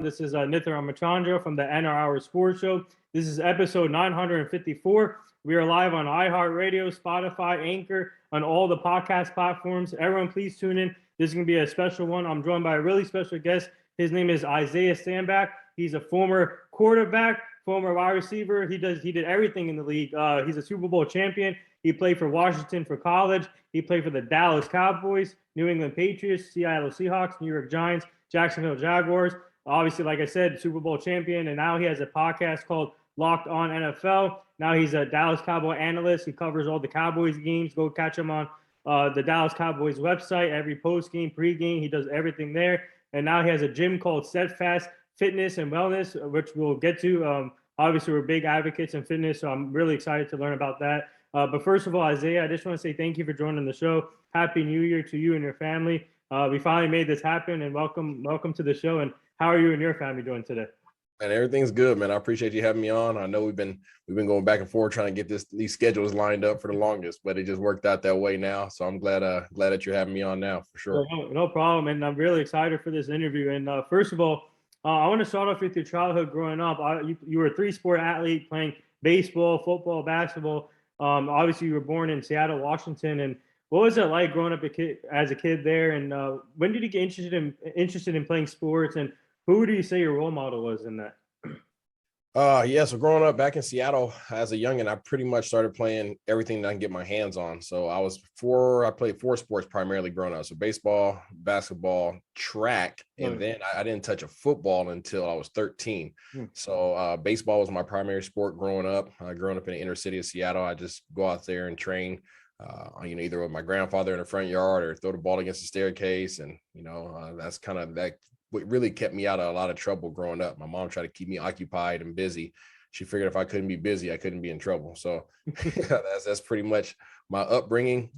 This is Nithar Amachandra from the NR Hour Sports Show. This is episode 954. We are live on iHeartRadio, Spotify, Anchor, on all the podcast platforms. Everyone, please tune in. This is going to be a special one. I'm joined by a really special guest. His name is Isaiah Stanback. He's a former quarterback, former wide receiver. He did everything in the league. He's a Super Bowl champion. He played for Washington for college. He played for the Dallas Cowboys, New England Patriots, Seattle Seahawks, New York Giants, Jacksonville Jaguars. Obviously, like I said, Super Bowl champion. And now he has a podcast called Locked On NFL. Now he's a Dallas Cowboy analyst. He covers all the Cowboys games. Go catch him on the Dallas Cowboys website. Every post-game, pre-game, he does everything there. And now he has a gym called Steadfast Fitness and Wellness, which we'll get to. Obviously, we're big advocates in fitness, so I'm really excited to learn about that. But first of all, Isaiah, I just want to say thank you for joining the show. Happy New Year to you and your family. We finally made this happen, and welcome to the show. And how are you and your family doing today? And everything's good, man. I appreciate you having me on. I know we've been going back and forth trying to get these schedules lined up for the longest, but it just worked out that way now. So I'm glad that you're having me on now for sure. No problem, and I'm really excited for this interview. And first of all, I want to start off with your childhood growing up. You were a three-sport athlete playing baseball, football, basketball. Obviously, you were born in Seattle, Washington. And what was it like growing up as a kid there? And when did you get interested in playing sports? And who do you say your role model was in that? So growing up back in Seattle as a youngin', I pretty much started playing everything that I can get my hands on. So I played four sports primarily growing up. So baseball, basketball, track, and then I didn't touch a football until I was 13. So baseball was my primary sport growing up. Growing up in the inner city of Seattle, I just go out there and train, either with my grandfather in the front yard or throw the ball against the staircase. And, that's kind of that. What really kept me out of a lot of trouble growing up. My mom tried to keep me occupied and busy. She figured if I couldn't be busy, I couldn't be in trouble. So that's pretty much my upbringing.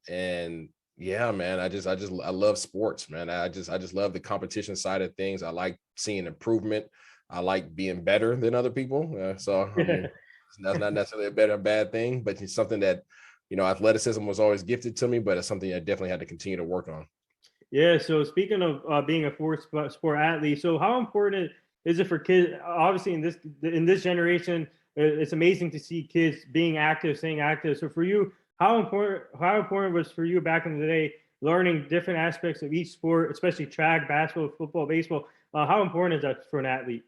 And yeah, man, I love sports, man. I just love the competition side of things. I like seeing improvement. I like being better than other people. That's not necessarily a bad thing, but it's something that, athleticism was always gifted to me, but it's something I definitely had to continue to work on. Yeah, so speaking of being a sport athlete, so how important is it for kids? Obviously, in this generation, it's amazing to see kids being active, staying active. So for you, how important was for you back in the day learning different aspects of each sport, especially track, basketball, football, baseball? How important is that for an athlete?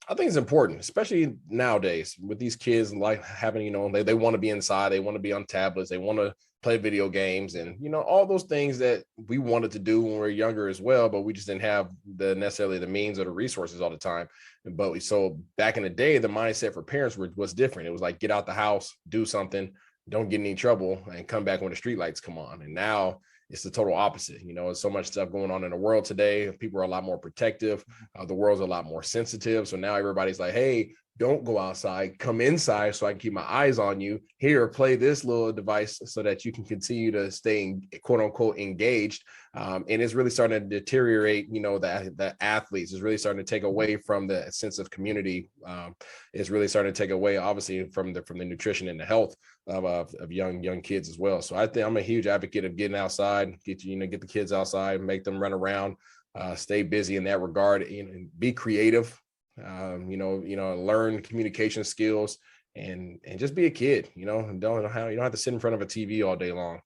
I think it's important, especially nowadays with these kids like having, they want to be inside, they want to be on tablets, they want to play video games and, all those things that we wanted to do when we were younger as well, but we just didn't have necessarily the means or the resources all the time. But so back in the day, the mindset for parents was different. It was like, get out the house, do something, don't get in any trouble and come back when the street lights come on. And now it's the total opposite. There's so much stuff going on in the world today. People are a lot more protective. The world's a lot more sensitive. So now everybody's like, hey, don't go outside, come inside so I can keep my eyes on you. Here, play this little device so that you can continue to stay, quote unquote, engaged. And it's really starting to deteriorate, the athletes. It's really starting to take away from the sense of community. It's really starting to take away, obviously, from the nutrition and the health of young kids as well. So I think I'm a huge advocate of getting outside, get the kids outside, make them run around, stay busy in that regard, and be creative. Learn communication skills and just be a kid, you don't have to sit in front of a TV all day long.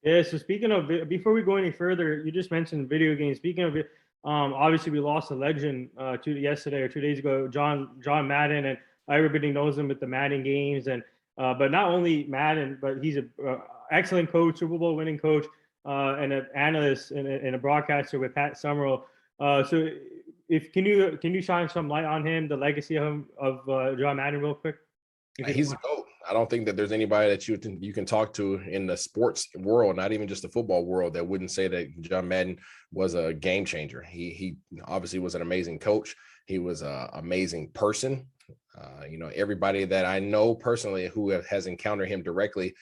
Yeah. So speaking of, before we go any further, you just mentioned video games. Speaking of it, obviously we lost a legend yesterday or 2 days ago, John Madden, and everybody knows him with the Madden games. And but not only Madden, but he's an excellent coach, Super Bowl winning coach, and an analyst and a broadcaster with Pat Summerall. So can you shine some light on him, the legacy of John Madden, real quick? He's a GOAT. I don't think that there's anybody that you can talk to in the sports world, not even just the football world, that wouldn't say that John Madden was a game changer. He obviously was an amazing coach. He was an amazing person. Everybody that I know personally who has encountered him directly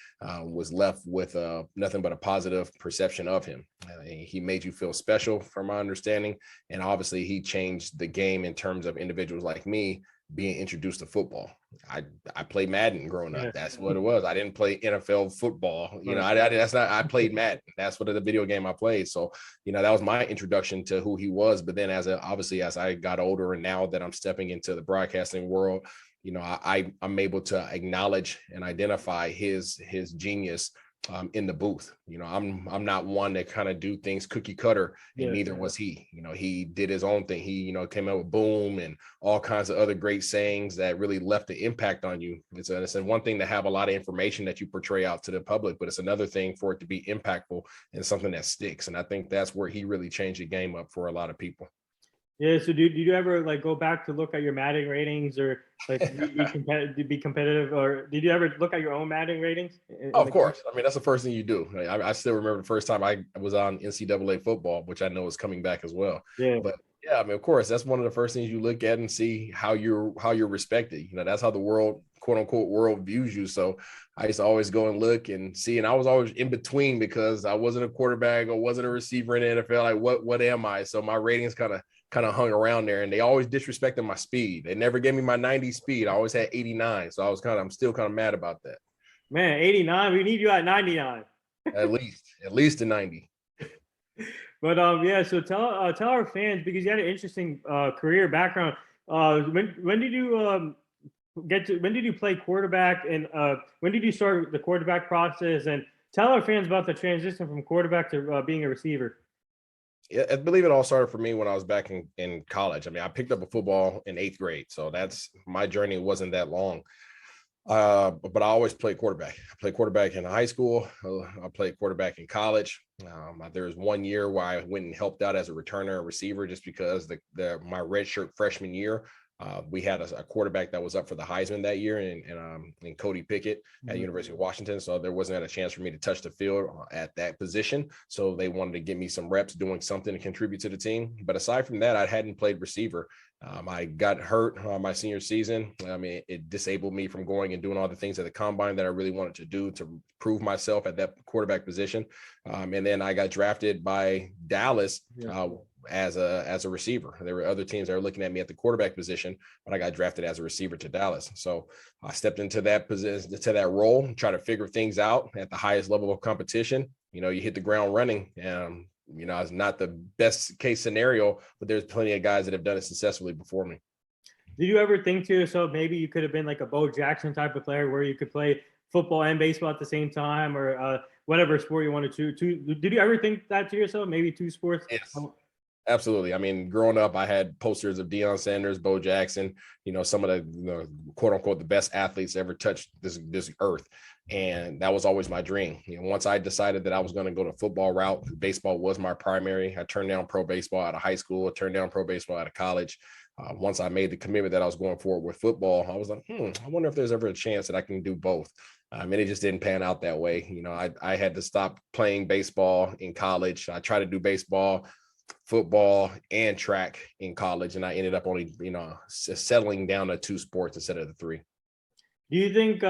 was left with nothing but a positive perception of him. He made you feel special, from my understanding. And obviously he changed the game in terms of individuals like me being introduced to football. I played Madden growing up. Yeah. That's what it was. I didn't play NFL football. You know, I played Madden. That's what the video game I played. So, you know, that was my introduction to who he was. But then obviously as I got older and now that I'm stepping into the broadcasting world, you know, I'm able to acknowledge and identify his genius in the booth. You know, I'm not one that kind of do things cookie cutter, and neither was he. You know, he did his own thing. He, you know, came out with boom and all kinds of other great sayings that really left an impact on you. It's one thing to have a lot of information that you portray out to the public, but it's another thing for it to be impactful and something that sticks. And I think that's where he really changed the game up for a lot of people. Yeah. So did you ever like go back to look at your Madden ratings or like be competitive, or did you ever look at your own Madden ratings? Of course. I mean, that's the first thing you do. I still remember the first time I was on NCAA football, which I know is coming back as well. Yeah. But yeah, I mean, of course, that's one of the first things you look at and see how you're respected. You know, that's how the world, quote unquote, world views you. So I used to always go and look and see, and I was always in between because I wasn't a quarterback or wasn't a receiver in the NFL. Like, what am I? So my ratings kind of hung around there, and they always disrespected my speed. They never gave me my 90 speed. I always had 89. So I'm still kind of mad about that. Man, 89. We need you at 99. At least a 90. But yeah, so tell our fans, because you had an interesting career background. When did you when did you play quarterback, and when did you start the quarterback process? And tell our fans about the transition from quarterback to being a receiver. Yeah, I believe it all started for me when I was back in college. I mean, I picked up a football in 8th grade, so that's my journey wasn't that long. But I always played quarterback. I played quarterback in high school. I played quarterback in college. There was one year where I went and helped out as a returner and receiver just because my redshirt freshman year, we had a quarterback that was up for the Heisman that year, and Cody Pickett at University of Washington. So there wasn't a chance for me to touch the field at that position. So they wanted to give me some reps doing something to contribute to the team. But aside from that, I hadn't played receiver. I got hurt my senior season. I mean, it disabled me from going and doing all the things at the combine that I really wanted to do to prove myself at that quarterback position. And then I got drafted by Dallas as a receiver. There were other teams that were looking at me at the quarterback position, but I got drafted as a receiver to Dallas. So I stepped into that position, to that role, try to figure things out at the highest level of competition. You know, you hit the ground running. You know, it's not the best case scenario, but there's plenty of guys that have done it successfully before me. Did you ever think to yourself, maybe you could have been like a Bo Jackson type of player where you could play football and baseball at the same time, or whatever sport you wanted to? Did you ever think that to yourself? Maybe 2 sports? Yes. Absolutely. I mean, growing up, I had posters of Deion Sanders, Bo Jackson, you know, some of the quote unquote, the best athletes ever touched this earth. And that was always my dream. You know, once I decided that I was going to go the football route, baseball was my primary. I turned down pro baseball out of high school, turned down pro baseball out of college. Once I made the commitment that I was going forward with football, I was like, I wonder if there's ever a chance that I can do both. And it just didn't pan out that way. You know, I had to stop playing baseball in college. I tried to do baseball, football, and track in college, and I ended up only, you know, settling down to 2 sports instead of the 3. Do you think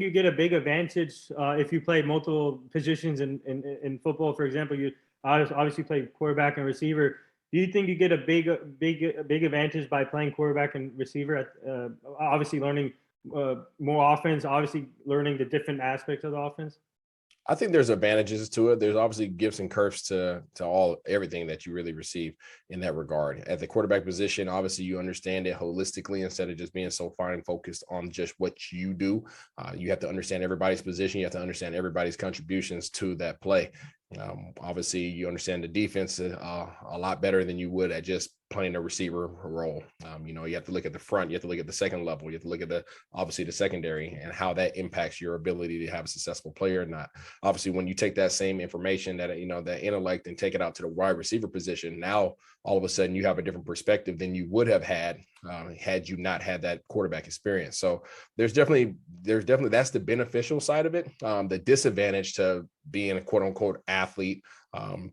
you get a big advantage if you play multiple positions in football? For example, you obviously play quarterback and receiver. Do you think you get a big advantage by playing quarterback and receiver? Obviously learning more offense, obviously learning the different aspects of the offense. I think there's advantages to it. There's obviously gifts and curves to everything that you really receive in that regard. At the quarterback position, obviously you understand it holistically instead of just being so fine focused on just what you do. You have to understand everybody's position. You have to understand everybody's contributions to that play. Obviously, you understand the defense a lot better than you would at just playing a receiver role. You know, you have to look at the front, you have to look at the second level, you have to look at obviously the secondary and how that impacts your ability to have a successful player or not. Obviously, when you take that same information, that intellect, and take it out to the wide receiver position, now all of a sudden you have a different perspective than you would have had you not had that quarterback experience. So there's definitely that's the beneficial side of it. The disadvantage to being a quote unquote athlete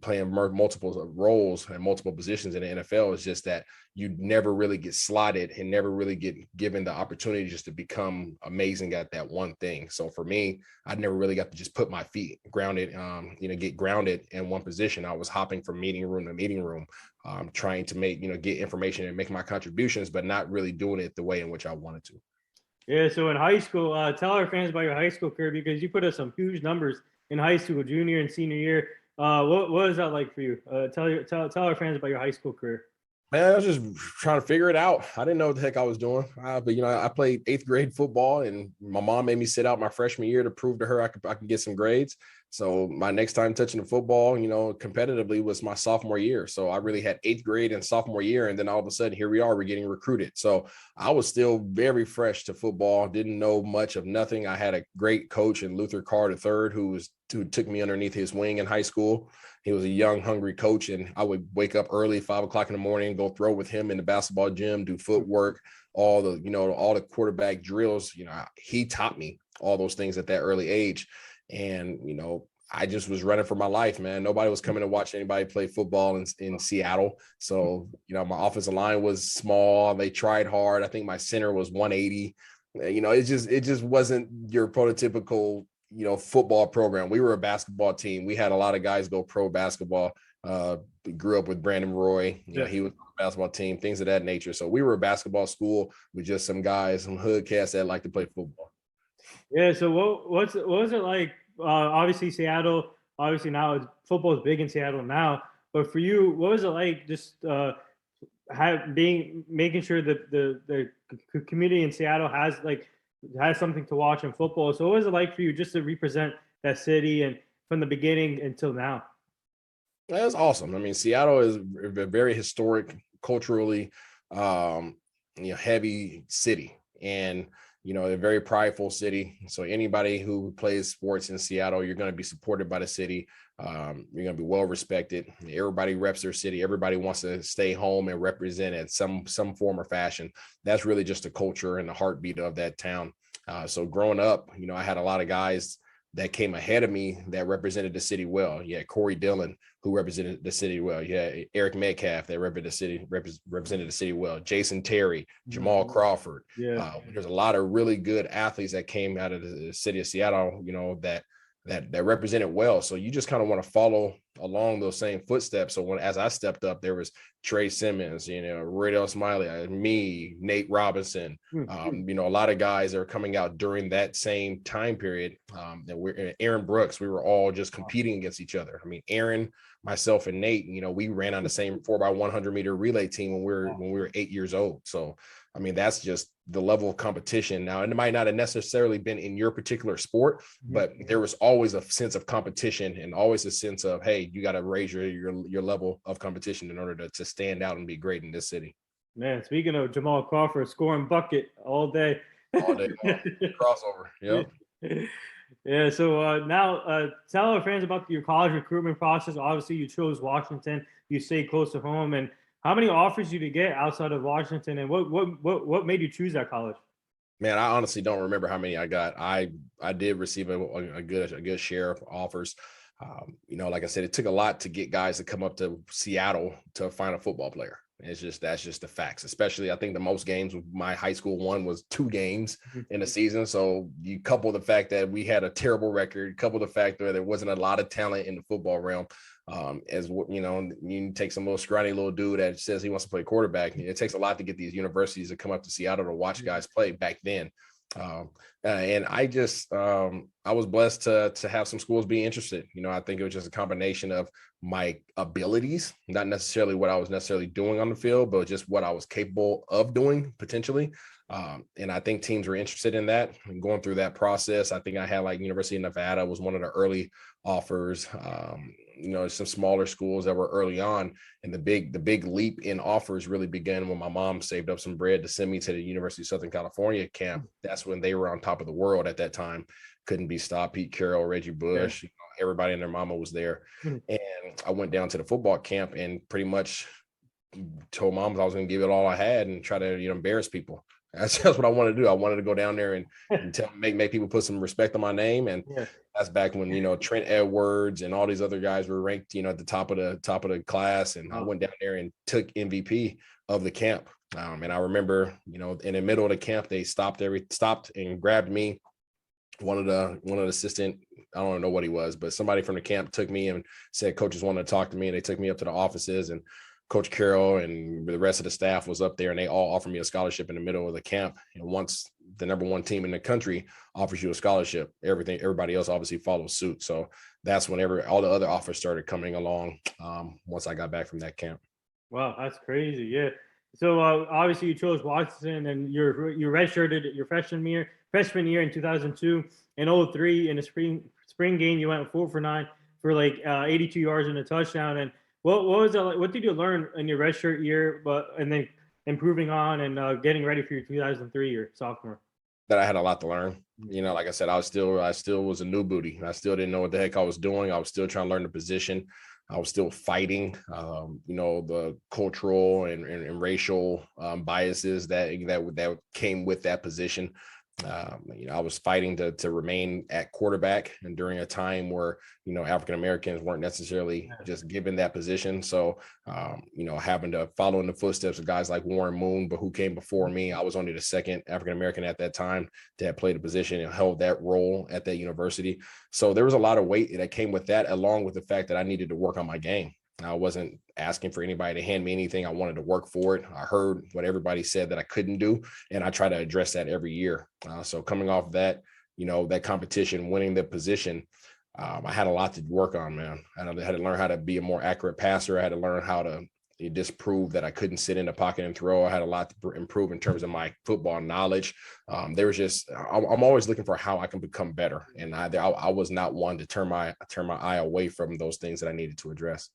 playing multiple roles and multiple positions in the NFL is just that you never really get slotted and never really get given the opportunity just to become amazing at that one thing. So for me, I never really got to just put my feet grounded, get grounded in one position. I was hopping from meeting room to meeting room, trying to make, get information and make my contributions, but not really doing it the way in which I wanted to. Yeah, so in high school, tell our fans about your high school career because you put up some huge numbers in high school, junior and senior year. What was that like for you? Tell our fans about your high school career. Man, I was just trying to figure it out. I didn't know what the heck I was doing. But I played 8th grade football, and my mom made me sit out my freshman year to prove to her I could get some grades. So my next time touching the football, competitively was my sophomore year. So I really had 8th grade and sophomore year. And then all of a sudden, here we are, we're getting recruited. So I was still very fresh to football, didn't know much of nothing. I had a great coach in Luther Carr III who took me underneath his wing in high school. He was a young, hungry coach, and I would wake up early, 5 o'clock in the morning, go throw with him in the basketball gym, do footwork, all the quarterback drills. He taught me all those things at that early age. And, I just was running for my life, man. Nobody was coming to watch anybody play football in Seattle. So, my offensive line was small. They tried hard. I think my center was 180. It just wasn't your prototypical, football program. We were a basketball team. We had a lot of guys go pro basketball. Grew up with Brandon Roy. He was on the basketball team, things of that nature. So we were a basketball school with just some guys, some hood cats that like to play football. Yeah. So what was it like? Obviously Seattle. Obviously now football is big in Seattle now. But for you, what was it like? Just making sure that the community in Seattle has something to watch in football. So what was it like for you just to represent that city and from the beginning until now? That's awesome. I mean, Seattle is a very historic, culturally, heavy city, and a very prideful city. So anybody who plays sports in Seattle, you're going to be supported by the city. You're going to be well respected. Everybody reps their city. Everybody wants to stay home and represent it some form or fashion. That's really just the culture and the heartbeat of that town. So growing up, I had a lot of guys that came ahead of me that represented the city well. Yeah, Corey Dillon, who represented the city well. Yeah, Eric Metcalf, that represented the city well. Jason Terry, Jamal Crawford. Yeah. There's a lot of really good athletes that came out of the city of Seattle, that represented well. So you just kind of want to follow along those same footsteps. So as I stepped up, there was Trey Simmons, Radell Smiley, me, Nate Robinson, a lot of guys that are coming out during that same time period. Aaron Brooks, we were all just competing against each other. I mean, Aaron, myself, and Nate, we ran on the same 4x100 meter relay team when we were 8 years old. So, I mean, that's just the level of competition. Now, it might not have necessarily been in your particular sport, but there was always a sense of competition and always a sense of, hey, you got to raise your level of competition in order to stand out and be great in this city. Man, speaking of Jamal Crawford, scoring bucket all day. All day long. Crossover. Yeah. Yeah. So now tell our fans about your college recruitment process. Obviously, you chose Washington. You stayed close to home. And how many offers did you get outside of Washington? And what made you choose that college? Man, I honestly don't remember how many I got. I did receive a good share of offers. Like I said, it took a lot to get guys to come up to Seattle to find a football player. That's just the facts. Especially, I think the most games my high school won was 2 games in a season. So you couple the fact that we had a terrible record, couple the fact that there wasn't a lot of talent in the football realm. You take some little scrawny little dude that says he wants to play quarterback. It takes a lot to get these universities to come up to Seattle to watch guys play back then. And I was blessed to have some schools be interested. I think it was just a combination of my abilities, not necessarily what I was necessarily doing on the field, but just what I was capable of doing potentially. And I think teams were interested in that and going through that process. I think I had University of Nevada was one of the early offers. Some smaller schools that were early on, and the big leap in offers really began when my mom saved up some bread to send me to the University of Southern California camp. That's when they were on top of the world at that time. Couldn't be stopped. Pete Carroll, Reggie Bush, everybody and their mama was there. And I went down to the football camp and pretty much told moms I was going to give it all I had and try to, embarrass people. That's what I wanted to do. I wanted to go down there and make people put some respect on my name. And that's back when, Trent Edwards and all these other guys were ranked, at the top of the class. And I went down there and took MVP of the camp. And I remember, in the middle of the camp, they stopped and grabbed me. One of the assistant, I don't know what he was, but somebody from the camp took me and said coaches wanted to talk to me, and they took me up to the offices, and Coach Carroll and the rest of the staff was up there, and they all offered me a scholarship in the middle of the camp. And once the number one team in the country offers you a scholarship, everybody else obviously follows suit. So that's when all the other offers started coming along once I got back from that camp. Wow, that's crazy. Yeah. So obviously you chose Washington, and you redshirted your freshman year in 2002. In 2003, in the spring game, you went 4 for 9 for like 82 yards and a touchdown. And what was it like? What did you learn in your redshirt year, and then improving on and getting ready for your 2003 year, sophomore? That I had a lot to learn. Like I said, I still was a new booty. I still didn't know what the heck I was doing. I was still trying to learn the position. I was still fighting, the cultural and racial biases that came with that position. I was fighting to remain at quarterback, and during a time where, African Americans weren't necessarily just given that position. So, having to follow in the footsteps of guys like Warren Moon, but who came before me. I was only the second African American at that time to have played a position and held that role at that university. So there was a lot of weight that came with that, along with the fact that I needed to work on my game. I wasn't asking for anybody to hand me anything. I wanted to work for it. I heard what everybody said that I couldn't do, and I try to address that every year. So coming off that, that competition, winning the position, I had a lot to work on, man. I had to learn how to be a more accurate passer. I had to learn how to disprove that I couldn't sit in the pocket and throw. I had a lot to improve in terms of my football knowledge. There was just, I'm always looking for how I can become better. And I was not one to turn my eye away from those things that I needed to address.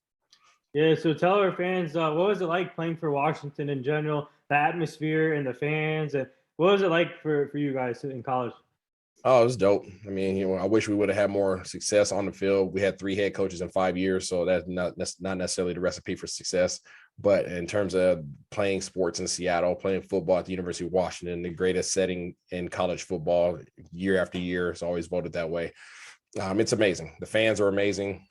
Yeah, so tell our fans, what was it like playing for Washington in general, the atmosphere and the fans, and what was it like for you guys in college? Oh, it was dope. I mean, I wish we would have had more success on the field. We had 3 head coaches in 5 years, so that's not necessarily the recipe for success. But in terms of playing sports in Seattle, playing football at the University of Washington, the greatest setting in college football year after year, it's always voted that way. It's amazing. The fans are amazing.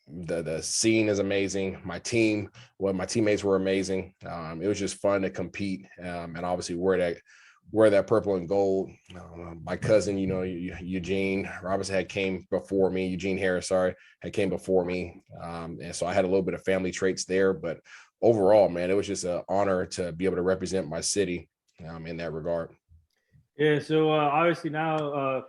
The scene is amazing. My teammates were amazing. It was just fun to compete, and obviously wear that purple and gold. My cousin, Eugene Robinson came before me. Eugene Harris, had came before me, and so I had a little bit of family traits there. But overall, man, it was just an honor to be able to represent my city in that regard. Yeah. So obviously now,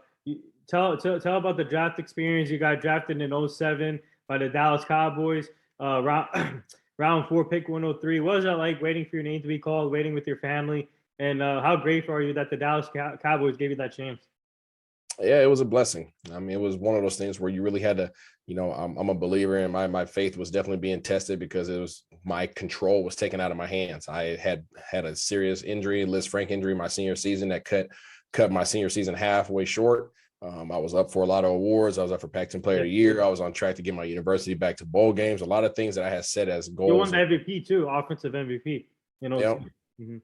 tell about the draft experience. You got drafted in 2007 by the Dallas Cowboys, round 4, pick 103. What was that like, waiting for your name to be called, waiting with your family? And how grateful are you that the Dallas Cowboys gave you that chance? Yeah, it was a blessing. I mean, it was one of those things where you really had to, I'm a believer, and my faith was definitely being tested because my control was taken out of my hands. I had a serious injury, Liz Frank injury, my senior season that cut my senior season halfway short. I was up for a lot of awards. I was up for Pac-10 Player of the Year. I was on track to get my university back to bowl games. A lot of things that I had set as goals. You won the MVP too, offensive MVP. Mm-hmm.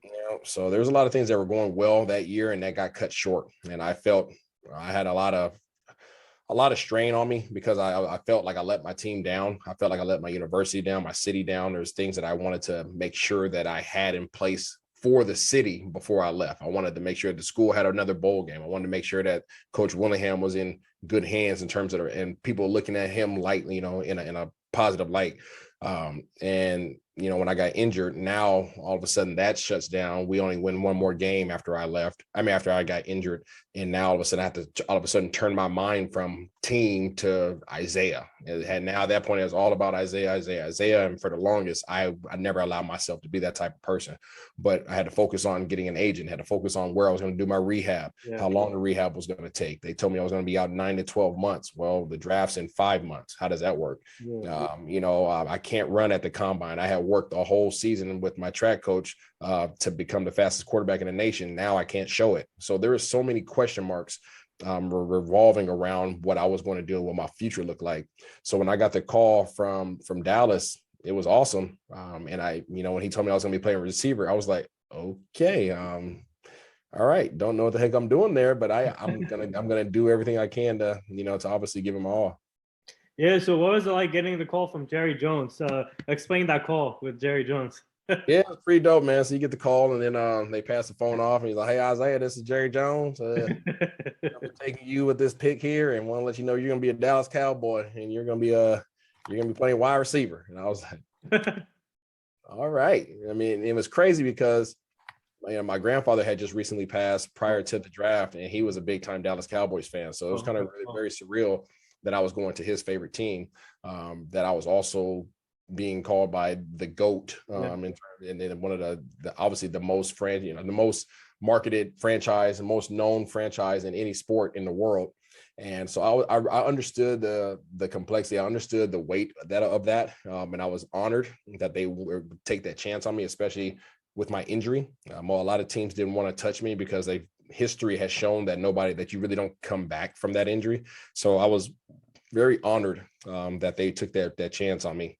So there was a lot of things that were going well that year, and that got cut short. And I felt I had a lot of strain on me because I felt like I let my team down. I felt like I let my university down, my city down. There's things that I wanted to make sure that I had in place for the city before I left. I wanted to make sure the school had another bowl game. I wanted to make sure that Coach Willingham was in good hands in terms of and people looking at him lightly, in a positive light. And when I got injured, now all of a sudden that shuts down. We only win one more game after I got injured. And now all of a sudden I have to turn my mind from team to Isaiah. And now at that point, it was all about Isaiah. And for the longest, I never allowed myself to be that type of person. But I had to focus on getting an agent, had to focus on where I was going to do my rehab, how long the rehab was going to take. They told me I was going to be out 9 to 12 months. Well, the draft's in 5 months. How does that work? I can't run at the combine. I had worked a whole season with my track coach to become the fastest quarterback in the nation. Now I can't show it. So there are so many question marks revolving around what I was going to do and what my future looked like. So when I got the call from Dallas, was awesome. And I, when he told me I was going to be playing receiver, I was like, okay, all right, don't know what the heck I'm doing there, but I'm gonna do everything I can to, to obviously give him all. Yeah. So what was it like getting the call from Jerry Jones? Explain that call with Jerry Jones. Yeah, it's pretty dope, man. So you get the call, and then they pass the phone off, and he's like, "Hey, Isaiah, this is Jerry Jones. I'm taking you with this pick here, and want to let you know you're gonna be a Dallas Cowboy, and you're gonna be playing wide receiver." And I was like, "All right." I mean, it was crazy because my grandfather had just recently passed prior to the draft, and he was a big time Dallas Cowboys fan. So it was kind of really very surreal that I was going to his favorite team, that I was also being called by the GOAT, and then one of the obviously the most the most marketed franchise, the most known franchise in any sport in the world. And so I understood the complexity. I understood the weight of that. And I was honored that they would take that chance on me, especially with my injury. A lot of teams didn't want to touch me because history has shown that you really don't come back from that injury. So I was very honored that they took that chance on me.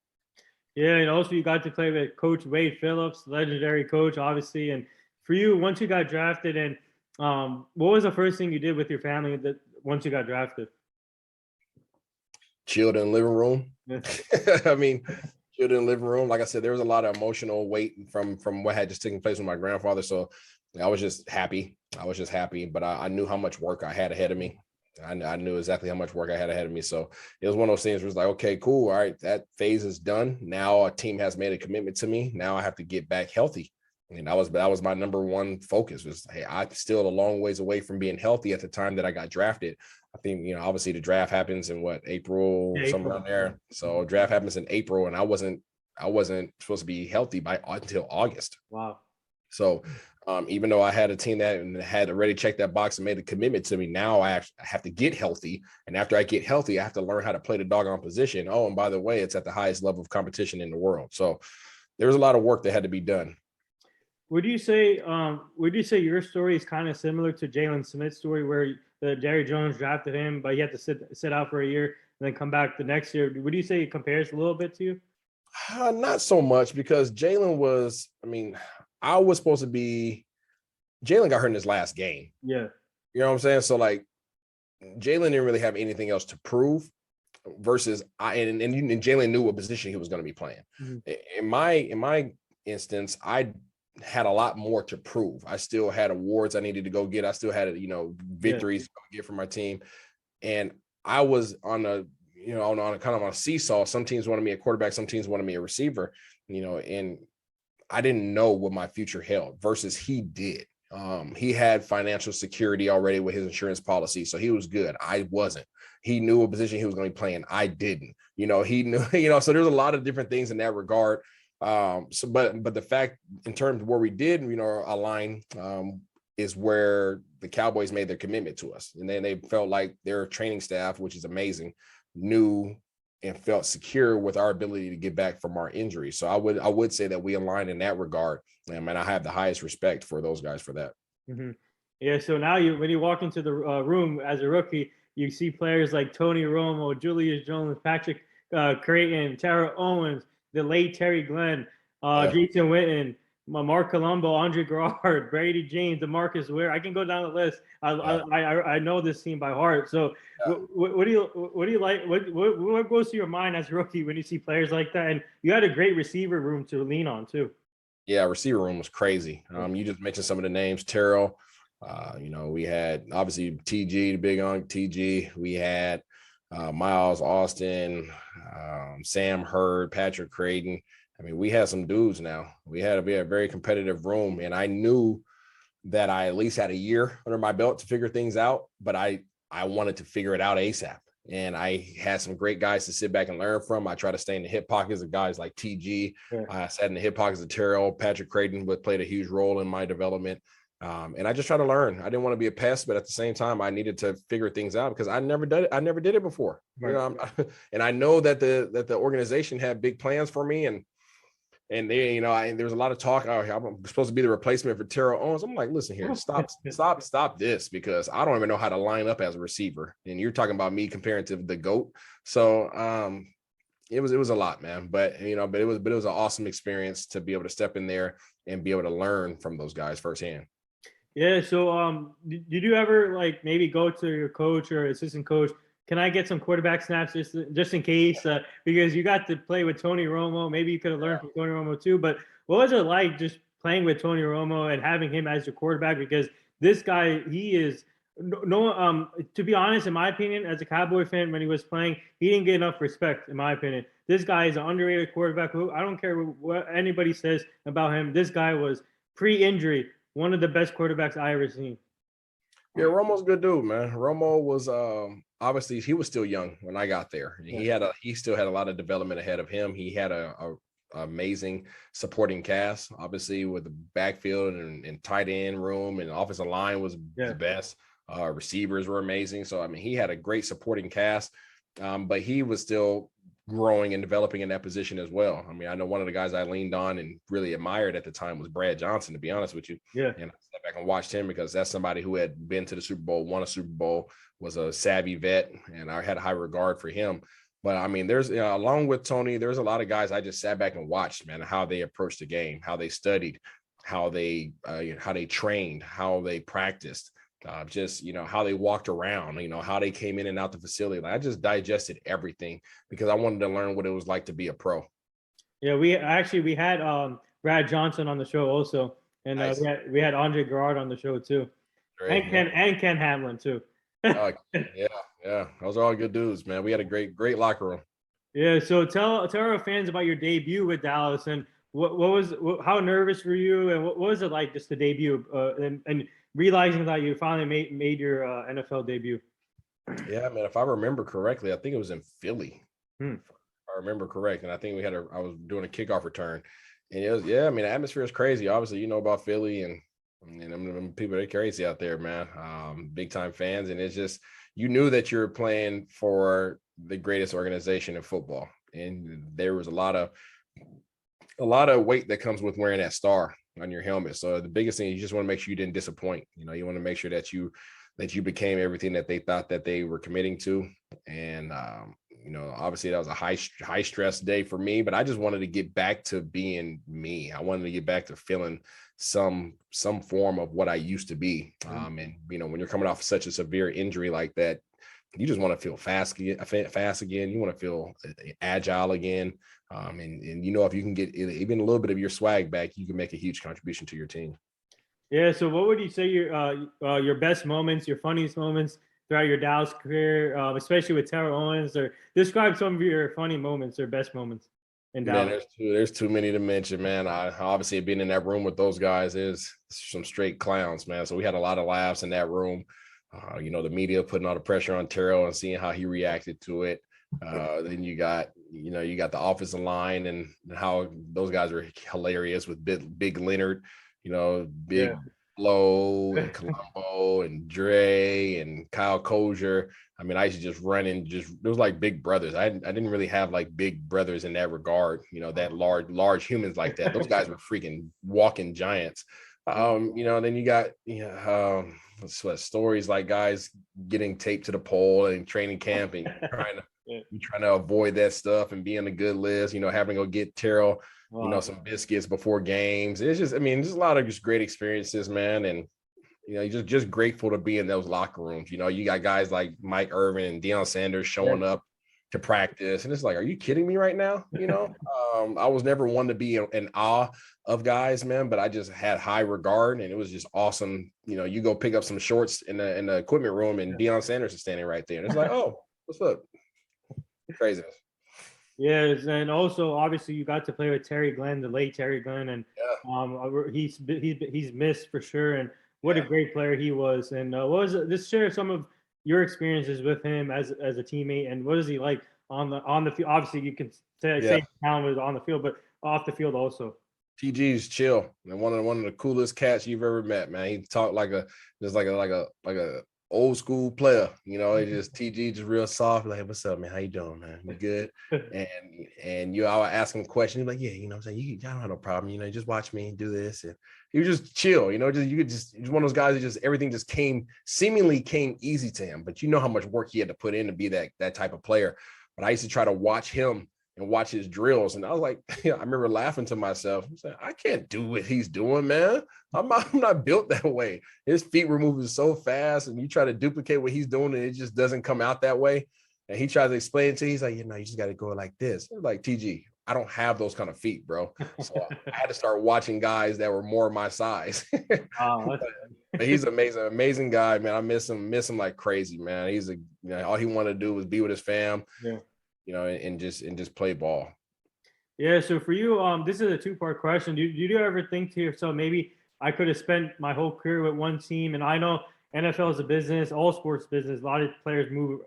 Yeah, and also you got to play with Coach Wade Phillips, legendary coach, obviously. And for you, once you got drafted, and what was the first thing you did with your family once you got drafted? Chilled in the living room. Yeah. I mean, chilled in the living room. Like I said, there was a lot of emotional weight from what had just taken place with my grandfather. So I was just happy. But I knew how much work I had ahead of me. I knew exactly how much work I had ahead of me. So it was one of those things where it's like, okay, cool. All right, that phase is done. Now a team has made a commitment to me. Now I have to get back healthy. And that was my number one focus was, hey, I'm still a long ways away from being healthy at the time that I got drafted. I think, obviously the draft happens in April, somewhere around there. So draft happens in April, and I wasn't supposed to be healthy until August. Wow. So even though I had a team that had already checked that box and made a commitment to me, now I actually have to get healthy. And after I get healthy, I have to learn how to play the doggone position. Oh, and by the way, it's at the highest level of competition in the world. So there was a lot of work that had to be done. Would you say your story is kind of similar to Jalen Smith's story, where Jerry Jones drafted him, but he had to sit out for a year and then come back the next year? Would you say it compares a little bit to you? Not so much, because Jalen was, I was supposed to be, Jalen got hurt in his last game. Yeah. You know what I'm saying? So like Jalen didn't really have anything else to prove versus and Jalen knew what position he was going to be playing. Mm-hmm. In my instance, I had a lot more to prove. I still had awards I needed to go get. I still had, victories to get for my team. And I was on a kind of on a seesaw. Some teams wanted me a quarterback, some teams wanted me a receiver, and I didn't know what my future held versus he did. He had financial security already with his insurance policy, so he was good. I wasn't. He knew what position he was going to be playing. I didn't. He knew. So there's a lot of different things in that regard. But the fact in terms of where we did, align, is where the Cowboys made their commitment to us, and then they felt like their training staff, which is amazing, knew and felt secure with our ability to get back from our injury. So I would say that we aligned in that regard, and I have the highest respect for those guys for that. Mm-hmm. Yeah. So now when you walk into the room as a rookie, you see players like Tony Romo, Julius Jones, Patrick Creighton, Terrell Owens, the late Terry Glenn, Jason Witten, Mark Colombo, Andre Garrard, Brady James, DeMarcus Ware. I can go down the list. I know this team by heart. So what do you like? What goes to your mind as a rookie when you see players like that? And you had a great receiver room to lean on too. Yeah, receiver room was crazy. You just mentioned some of the names. Terrell. We had obviously TG, the big on TG. We had Miles Austin, Sam Hurd, Patrick Creighton. We had some dudes now. We had a very competitive room, and I knew that I at least had a year under my belt to figure things out, but I wanted to figure it out ASAP. And I had some great guys to sit back and learn from. I try to stay in the hip pockets of guys like TG. Yeah. I sat in the hip pockets of Terrell. Patrick Creighton played a huge role in my development. And I just try to learn. I didn't want to be a pest, but at the same time, I needed to figure things out because I never did it. I never did it before. Right. And I know that the organization had big plans for me, and they, there's a lot of talk. Oh, I'm supposed to be the replacement for Terrell Owens. I'm like, listen here, stop this, because I don't even know how to line up as a receiver. And you're talking about me comparing to the GOAT. So it was a lot, man. But but it was an awesome experience to be able to step in there and be able to learn from those guys firsthand. Yeah. So, did you ever like maybe go to your coach or assistant coach? Can I get some quarterback snaps just in case? Because you got to play with Tony Romo. Maybe you could have learned from Tony Romo too. But what was it like just playing with Tony Romo and having him as your quarterback? Because this guy, he is no. To be honest, in my opinion, as a Cowboy fan, when he was playing, he didn't get enough respect. In my opinion, this guy is an underrated quarterback. Who I don't care what anybody says about him. This guy was pre-injury one of the best quarterbacks I ever seen. Yeah, Romo's a good dude, man. Romo was obviously he was still young when I got there. He still had a lot of development ahead of him. He had a amazing supporting cast, obviously with the backfield and tight end room, and offensive line was the best. Receivers were amazing. So I mean, he had a great supporting cast, but he was still growing and developing in that position as well. I mean, I know one of the guys I leaned on and really admired at the time was Brad Johnson, to be honest with you. Yeah. And I sat back and watched him because that's somebody who had been to the Super Bowl, won a Super Bowl, was a savvy vet, and I had high regard for him. But I mean, there's along with Tony, there's a lot of guys I just sat back and watched, man, how they approached the game, how they studied, how they trained, how they practiced. Just how they walked around, how they came in and out the facility. Like, I just digested everything because I wanted to learn what it was like to be a pro. Yeah, we had Brad Johnson on the show also, and Nice. we had Andre Garrard on the show too, Great, and Ken Hamlin too. Yeah, those are all good dudes, man. We had a great locker room. Yeah, so tell our fans about your debut with Dallas and how nervous were you and what was it like just the debut and realizing that you finally made your NFL debut. Yeah, man. If I remember correctly, I think it was in Philly. If I remember correct, and I think I was doing a kickoff return, and it was I mean, the atmosphere is crazy. Obviously, about Philly and people, they're crazy out there, man. Big time fans, and it's just you knew that you were playing for the greatest organization in football, and there was a lot of weight that comes with wearing that star on your helmet. So the biggest thing, you just want to make sure you didn't disappoint. You want to make sure that you became everything that they thought that they were committing to. And obviously that was a high stress day for me, but I just wanted to get back to being me. I wanted to get back to feeling some form of what I used to be. And when you're coming off such a severe injury like that, you just want to feel fast again. You want to feel agile again. And if you can get even a little bit of your swag back, you can make a huge contribution to your team. Yeah. So what would you say your best moments, your funniest moments throughout your Dallas career, especially with Terrell Owens, or describe some of your funny moments or best moments in Dallas? Man, there's too many to mention, man. I obviously being in that room with those guys is some straight clowns, man. So we had a lot of laughs in that room. The media putting all the pressure on Terrell and seeing how he reacted to it. Then you got the offensive line and how those guys are hilarious with big Leonard, big Lowe and Colombo and Dre and Kyle Kozier. I mean, I used to just run and it was like big brothers. I didn't really have like big brothers in that regard, that large humans like that. Those guys were freaking walking giants. Then you got stories like guys getting taped to the pole and training camp and trying to avoid that stuff and be on a good list, having to go get Terrell, some biscuits before games. It's just, just a lot of just great experiences, man. And, just grateful to be in those locker rooms. You got guys like Mike Irvin and Deion Sanders showing up to practice. And it's like, are you kidding me right now? I was never one to be in awe of guys, man, but I just had high regard, and it was just awesome. You go pick up some shorts in the equipment room and Deion Sanders is standing right there. And it's like, oh, what's up? Craziness. Yes, and also obviously you got to play with Terry Glenn, the late Terry Glenn, and he's missed for sure. And what a great player he was. And just share some of your experiences with him as a teammate, and what is he like on the field? Obviously, you can say talent was on the field, but off the field also. TG's chill, and one of the coolest cats you've ever met, man. He talked like a old school player, just TG, just real soft, like, what's up, man? How you doing, man? You good? and I would ask him questions, like, yeah, I'm saying, I don't have no problem, just watch me do this. And he was just chill, he's one of those guys that just everything just seemingly came easy to him, but how much work he had to put in to be that type of player. But I used to try to watch him and watch his drills. And I was like, I remember laughing to myself. I said, I can't do what he's doing, man. I'm not built that way. His feet were moving so fast, and you try to duplicate what he's doing, and it just doesn't come out that way. And he tries to explain it to you. He's like, you just got to go like this. Like, TG, I don't have those kind of feet, bro. So I had to start watching guys that were more my size. But he's amazing guy, man. I miss him like crazy, man. He's all he wanted to do was be with his fam, and just play ball. Yeah. So for you, this is a two-part question. Do you ever think to yourself, maybe I could have spent my whole career with one team? And I know NFL is a business, all sports business. A lot of players move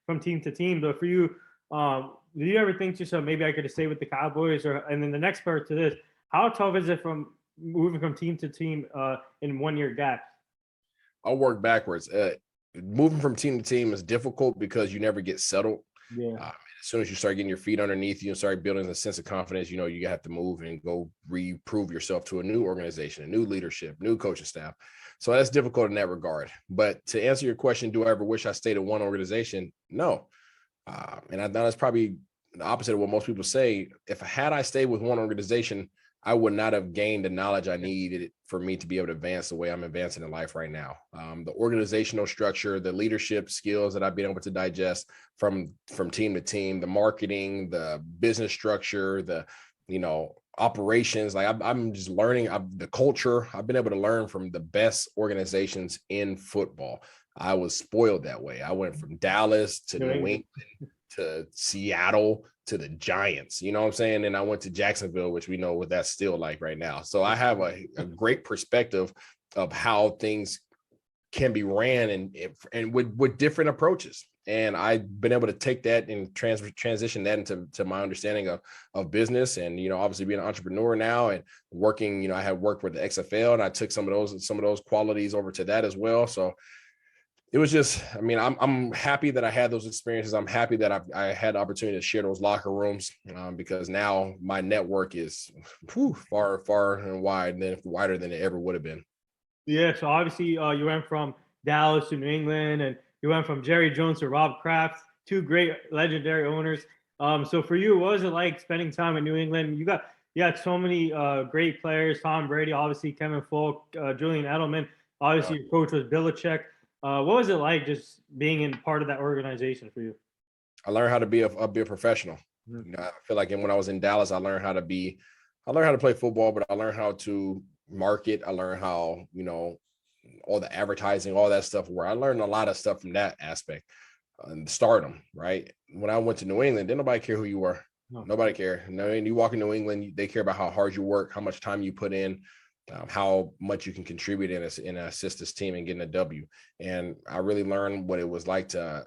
from team to team. But for you, do you ever think to yourself, maybe I could have stayed with the Cowboys? And then the next part to this, how tough is it from moving from team to team in 1 year gap? I'll work backwards. Moving from team to team is difficult because you never get settled. Yeah. As soon as you start getting your feet underneath you and start building a sense of confidence, you have to move and go reprove yourself to a new organization, a new leadership, new coaching staff. So that's difficult in that regard. But to answer your question, do I ever wish I stayed at one organization? No. And I know that's probably the opposite of what most people say. If I stayed with one organization, I would not have gained the knowledge I needed for me to be able to advance the way I'm advancing in life right now. The organizational structure, the leadership skills that I've been able to digest from team to team, the marketing, the business structure, the operations. Like I'm just learning the culture. I've been able to learn from the best organizations in football. I was spoiled that way. I went from Dallas to New England to Seattle to the Giants, you know what I'm saying? And I went to Jacksonville, which we know what that's still like right now. So I have a great perspective of how things can be ran and with different approaches. And I've been able to take that and transition that into my understanding of business. And, obviously being an entrepreneur now and working, I have worked with the XFL, and I took some of those qualities over to that as well. So it was just, I'm happy that I had those experiences. I'm happy that I had the opportunity to share those locker rooms because now my network is far, far and wider than it ever would have been. Yeah. So obviously you went from Dallas to New England, and you went from Jerry Jones to Rob Kraft, two great legendary owners. So for you, what was it like spending time in New England? You had so many great players, Tom Brady, obviously Kevin Falk, Julian Edelman. Obviously your coach was Belichick. What was it like just being in part of that organization for you? I learned how to be a professional. Mm-hmm. I feel like when I was in Dallas, I learned how to play football, but I learned how to market. I learned how, all the advertising, all that stuff, where I learned a lot of stuff from that aspect. And stardom, right? When I went to New England, didn't nobody care who you were. No. Nobody cared. No, and you walk in New England, they care about how hard you work, how much time you put in, how much you can contribute in an assist this team and getting a W. And I really learned what it was like to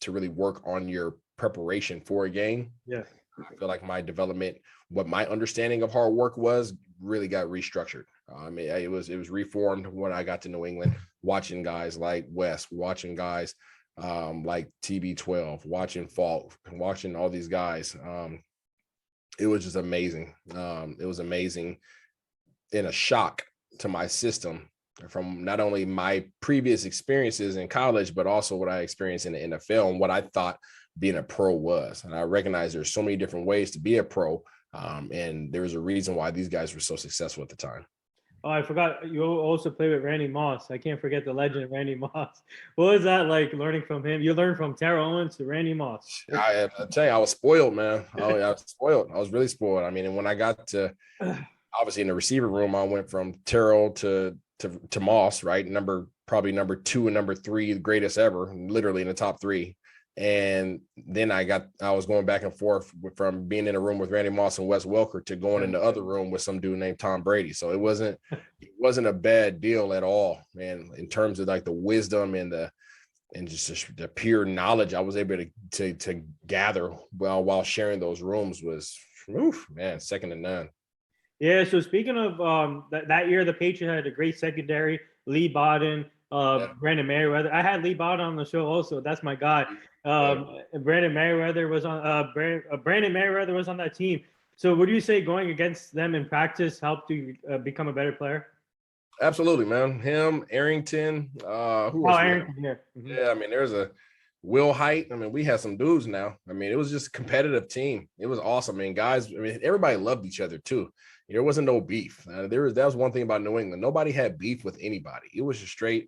really work on your preparation for a game. Yeah. I feel like my development, what my understanding of hard work was, really got restructured. It was reformed when I got to New England, watching guys like Wes, watching guys like TB12, watching Falk, watching all these guys. It was just amazing. It was amazing, in a shock to my system from not only my previous experiences in college, but also what I experienced in the NFL and what I thought being a pro was. And I recognize there's so many different ways to be a pro. And there's a reason why these guys were so successful at the time. Oh, I forgot. You also played with Randy Moss. I can't forget the legend Randy Moss. What was that like learning from him? You learned from Terrell Owens to Randy Moss. I tell you, I was spoiled, man. I was spoiled. I was really spoiled. And when I got to, obviously in the receiver room, I went from Terrell to Moss, right? Probably number 2 and number 3, the greatest ever, literally in the top 3. And then I was going back and forth from being in a room with Randy Moss and Wes Welker to going in the other room with some dude named Tom Brady. So it wasn't a bad deal at all, man, in terms of like the wisdom and just the pure knowledge I was able to gather while sharing those rooms was, man, second to none. Yeah. So speaking of that year, the Patriots had a great secondary, Lee Bowden, Brandon Merriweather. I had Lee Bowden on the show also. That's my guy. Brandon Merriweather was on Brandon Merriweather was on that team. So would you say going against them in practice helped you become a better player? Absolutely, man. Him, Arrington, who else? Arrington, yeah. Mm-hmm. Yeah, Will Height. I mean, we had some dudes now. I mean, it was just a competitive team. It was awesome. I mean, guys, I mean, everybody loved each other too. There wasn't no beef. That was one thing about New England. Nobody had beef with anybody. It was just straight,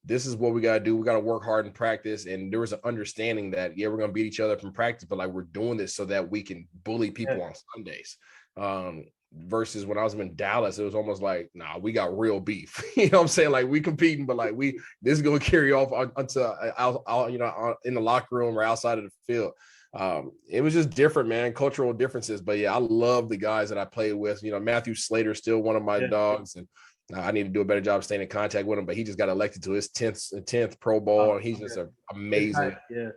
this is what we got to do. We got to work hard in practice. And there was an understanding that, yeah, we're going to beat each other up in practice, but like we're doing this so that we can bully people on Sundays. Versus when I was in Dallas, it was almost like, nah, we got real beef. You know what I'm saying? Like we competing, but like this is going to carry off until in the locker room or outside of the field. It was just different, man, cultural differences. But yeah, I love the guys that I played with. You know, Matthew Slater still one of my dogs, and I need to do a better job staying in contact with him. But he just got elected to his 10th Pro Bowl, and he's just amazing. Yeah.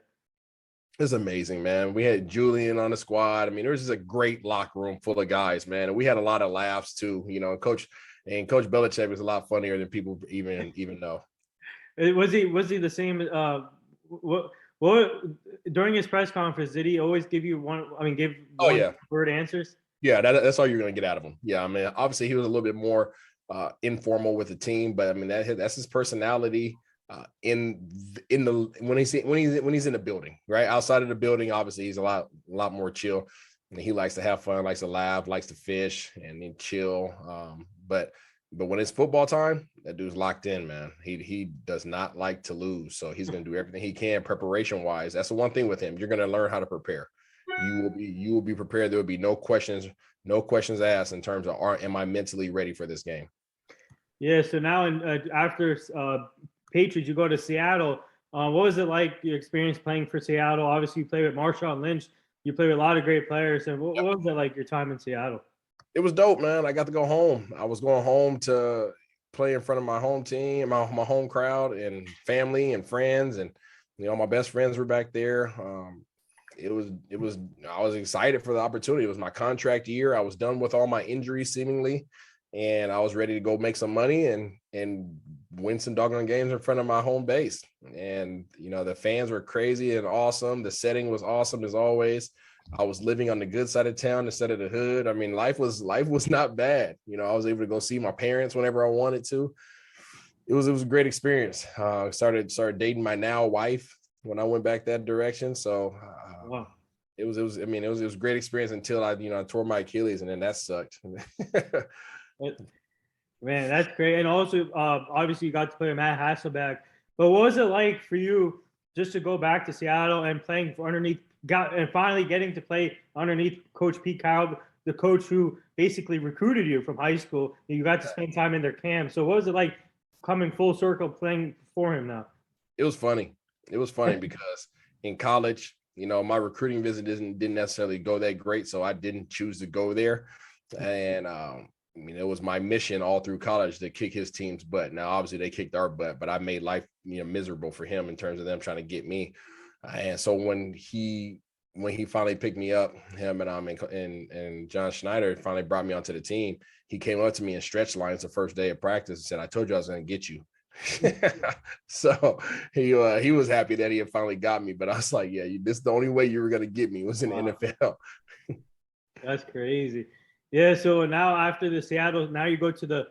It's amazing, man. We had Julian on the squad. I mean, there was just a great locker room full of guys, man. And we had a lot of laughs too. You know, Coach Belichick was a lot funnier than people even know. Was he the same? What during his press conference did he always give you word answers? Yeah, that's all you're going to get out of him. Yeah, I mean, obviously he was a little bit more informal with the team, but I mean that's his personality. When he's in the building, right? Outside of the building, obviously he's a lot more chill. And he likes to have fun, likes to laugh, likes to fish, and then chill. But when it's football time, that dude's locked in, man. He does not like to lose, so he's going to do everything he can preparation wise. That's the one thing with him. You're going to learn how to prepare. You will be prepared. There will be no questions asked in terms of am I mentally ready for this game? Yeah. So now after Patriots, you go to Seattle. What was it like, your experience playing for Seattle? Obviously, you played with Marshawn Lynch. You played with a lot of great players. And what was it like, your time in Seattle? It was dope, man. I got to go home. I was going home to play in front of my home team, my home crowd and family and friends. And, you know, my best friends were back there. I was excited for the opportunity. It was my contract year. I was done with all my injuries seemingly, and I was ready to go make some money and win some doggone games in front of my home base. And, you know, the fans were crazy and awesome. The setting was awesome as always. I was living on the good side of town instead of the hood. I mean, life was not bad. You know, I was able to go see my parents whenever I wanted to. It was a great experience. Started dating my now wife when I went back that direction. So wow. It was a great experience until I tore my Achilles, and then that sucked. Man, that's great. And also, obviously, you got to play with Matt Hasselbeck. But what was it like for you just to go back to Seattle and playing finally getting to play underneath Coach Pete Carroll, the coach who basically recruited you from high school? You got to spend time in their camp. So what was it like coming full circle playing for him now? It was funny. It was funny because in college, you know, my recruiting visit didn't necessarily go that great, so I didn't choose to go there. And I mean, it was my mission all through college to kick his team's butt. Now, obviously, they kicked our butt, but I made life, miserable for him in terms of them trying to get me. And so when he finally picked me up, him and John Schneider finally brought me onto the team, he came up to me in stretch lines the first day of practice and said, "I told you I was going to get you." So he was happy that he had finally got me, but I was like, yeah, this is the only way you were going to get me was in the NFL. That's crazy. Yeah. So now after the Seattle, now you go to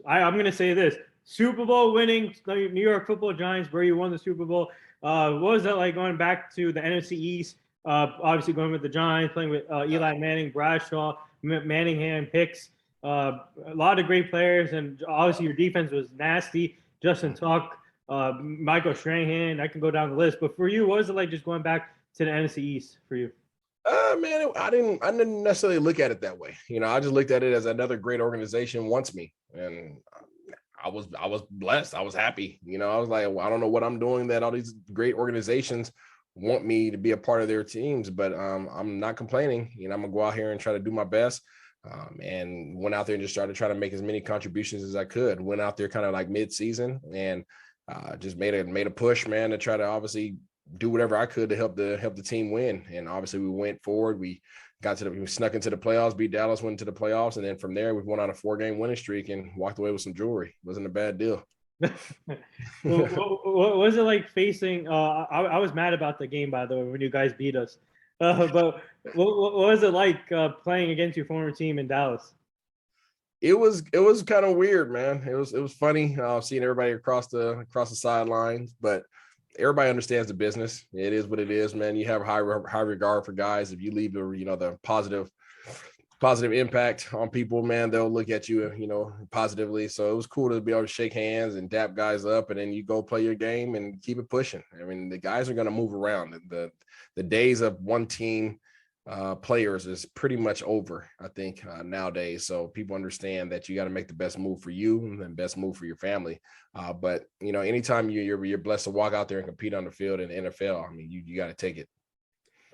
I'm going to say this, Super Bowl winning New York Football Giants, where you won the Super Bowl. What was that like going back to the NFC East? Obviously going with the Giants, playing with Eli Manning, Bradshaw, Manningham, Hicks, a lot of great players. And obviously your defense was nasty. Justin Tuck, Michael Strahan, I can go down the list. But for you, what was it like just going back to the NFC East for you? Man, I didn't necessarily look at it that way. You know, I just looked at it as another great organization wants me. And I was blessed. I was happy. You know, I was like, well, I don't know what I'm doing that all these great organizations want me to be a part of their teams, but I'm not complaining. You know, I'm gonna go out here and try to do my best. And went out there and just started trying to make as many contributions as I could. Went out there kind of like mid-season and just made a push, man, to try to obviously do whatever I could to help the team win. And obviously we went forward. We snuck into the playoffs, beat Dallas, went into the playoffs, and then from there we went on a 4-game winning streak and walked away with some jewelry. Wasn't a bad deal. What was it like facing? I was mad about the game, by the way, when you guys beat us. But what was it like playing against your former team in Dallas? It was kind of weird, man. It was funny seeing everybody across the sidelines, but everybody understands the business. It is what it is, man. You have high regard for guys. If you leave the positive impact on people, man, they'll look at you, positively. So it was cool to be able to shake hands and dap guys up, and then you go play your game and keep it pushing. I mean, the guys are going to move around. The days of one team players is pretty much over, I think, nowadays. So people understand that you got to make the best move for you and the best move for your family. But anytime you're blessed to walk out there and compete on the field in the NFL, I mean, you got to take it.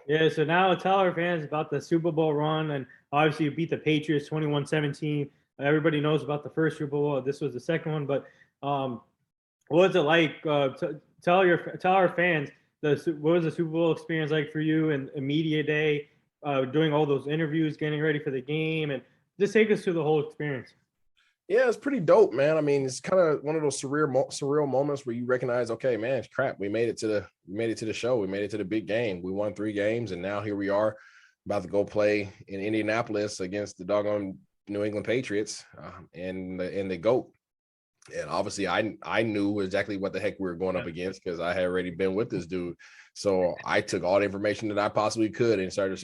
Yeah, so now tell our fans about the Super Bowl run, and obviously you beat the Patriots 21-17. Everybody knows about the first Super Bowl. This was the second one, but what was it like? Tell our fans what was the Super Bowl experience like for you and media day, doing all those interviews, getting ready for the game, and just take us through the whole experience. Yeah, it's pretty dope, man. I mean, it's kind of one of those surreal moments where you recognize, okay, man, crap, we made it to the show. We made it to the big game. We won 3 games, and now here we are about to go play in Indianapolis against the doggone New England Patriots and the GOAT. And obviously I knew exactly what the heck we were going up against because I had already been with this dude. So I took all the information that I possibly could and started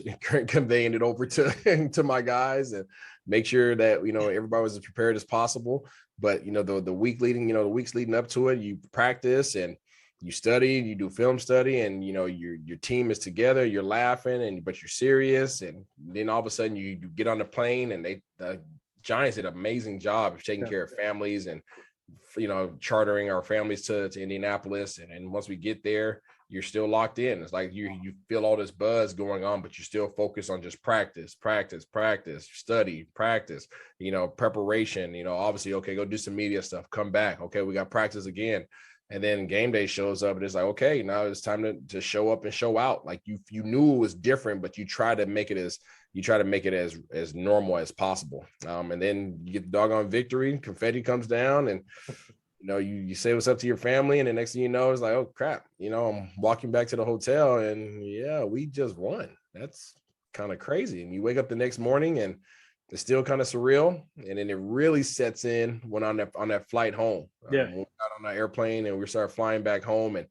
conveying it over to my guys and make sure that, everybody was as prepared as possible. But, the weeks leading up to it, you practice and you study, you do film study, and, your team is together, you're laughing but you're serious. And then all of a sudden you get on the plane, and the Giants did an amazing job of taking care of families and, chartering our families to Indianapolis. And once we get there, you're still locked in. It's like you feel all this buzz going on, but you're still focused on just practice, study, practice, preparation, obviously, okay, go do some media stuff, come back. Okay, we got practice again. And then game day shows up and it's like, okay, now it's time to show up and show out. Like you knew it was different, but you try to make it as normal as possible. And then you get the doggone victory, confetti comes down, and you say what's up to your family, and the next thing you know, it's like, oh crap, I'm walking back to the hotel, and yeah, we just won. That's kind of crazy. And you wake up the next morning, and it's still kind of surreal. And then it really sets in when on that flight home. When we got on that airplane and we started flying back home, and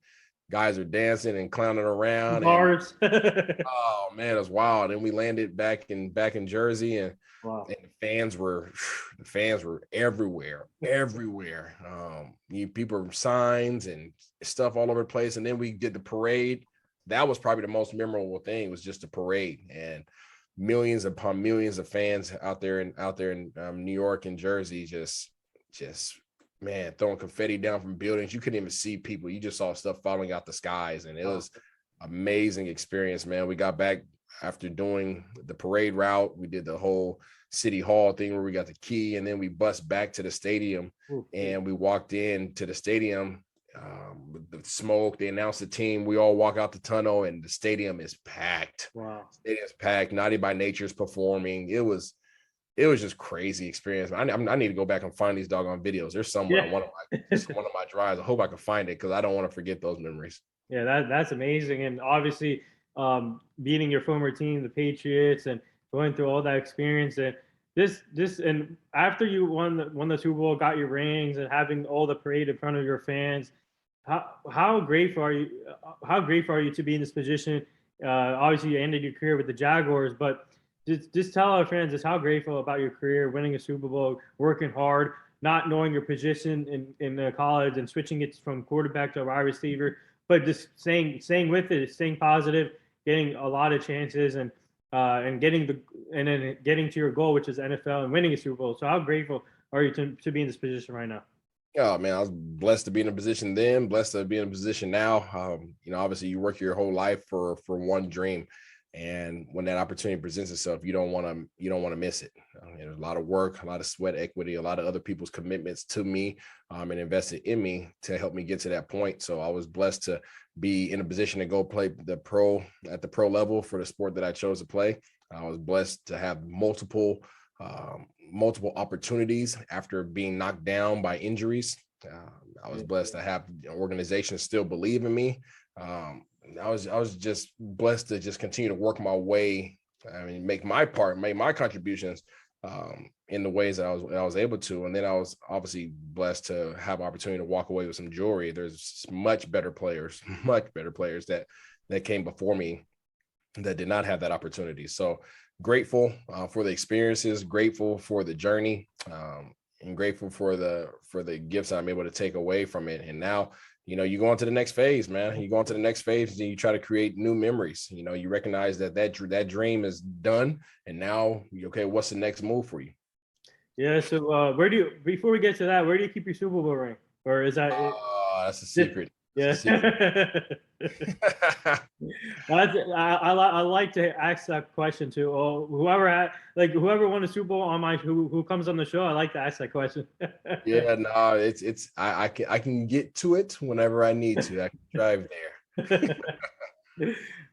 guys are dancing and clowning around. Bars. Oh man, it was wild. And we landed back in Jersey, and wow. And the fans were everywhere. People were signs and stuff all over the place. And then we did the parade. That was probably the most memorable thing, was just the parade, and millions upon millions of fans out there in New York and Jersey, just man, throwing confetti down from buildings. You couldn't even see people. You just saw stuff falling out the skies, and it was amazing experience, man. We got back after doing the parade route. We did the whole City Hall thing where we got the key, and then we bussed back to the stadium. And we walked into the stadium with the smoke. They announced the team. We all walk out the tunnel, and the stadium is packed. Wow. Stadium's packed. Naughty by Nature's performing. It was just crazy experience. I need to go back and find these doggone videos. There's somewhere on one of my drives. I hope I can find it because I don't want to forget those memories. Yeah, that's amazing. And obviously beating your former team, the Patriots, and going through all that experience, and this and after you won the Super Bowl, got your rings, and having all the parade in front of your fans, how grateful are you? How grateful are you to be in this position? Obviously, you ended your career with the Jaguars, but just tell our fans just how grateful about your career, winning a Super Bowl, working hard, not knowing your position in college, and switching it from quarterback to wide receiver, but just staying with it, staying positive, getting a lot of chances, and getting to your goal, which is NFL, and winning a Super Bowl. So how grateful are you to be in this position right now? Oh man, I was blessed to be in a position then, blessed to be in a position now. Obviously you work your whole life for one dream. And when that opportunity presents itself, you don't want to miss it. There's a lot of work, a lot of sweat equity, a lot of other people's commitments to me and invested in me to help me get to that point. So I was blessed to be in a position to go play at the pro level for the sport that I chose to play. I was blessed to have multiple opportunities after being knocked down by injuries. I was blessed to have organizations still believe in me. I was just blessed to just continue to work my way. I mean, make my contributions in the ways that I was able to. And then I was obviously blessed to have opportunity to walk away with some jewelry. There's much better players that came before me that did not have that opportunity. So grateful for the experiences, grateful for the journey, and grateful for the gifts that I'm able to take away from it. And now, you go on to the next phase, man. You go on to the next phase and you try to create new memories. You recognize that dream is done. And now, okay, what's the next move for you? Yeah. So before we get to that, where do you keep your Super Bowl ring? Or is that That's a secret. Yeah. I like to ask that question too. Or whoever won the Super Bowl who comes on the show, I like to ask that question. Yeah, no, it's I can get to it whenever I need to. I can drive there.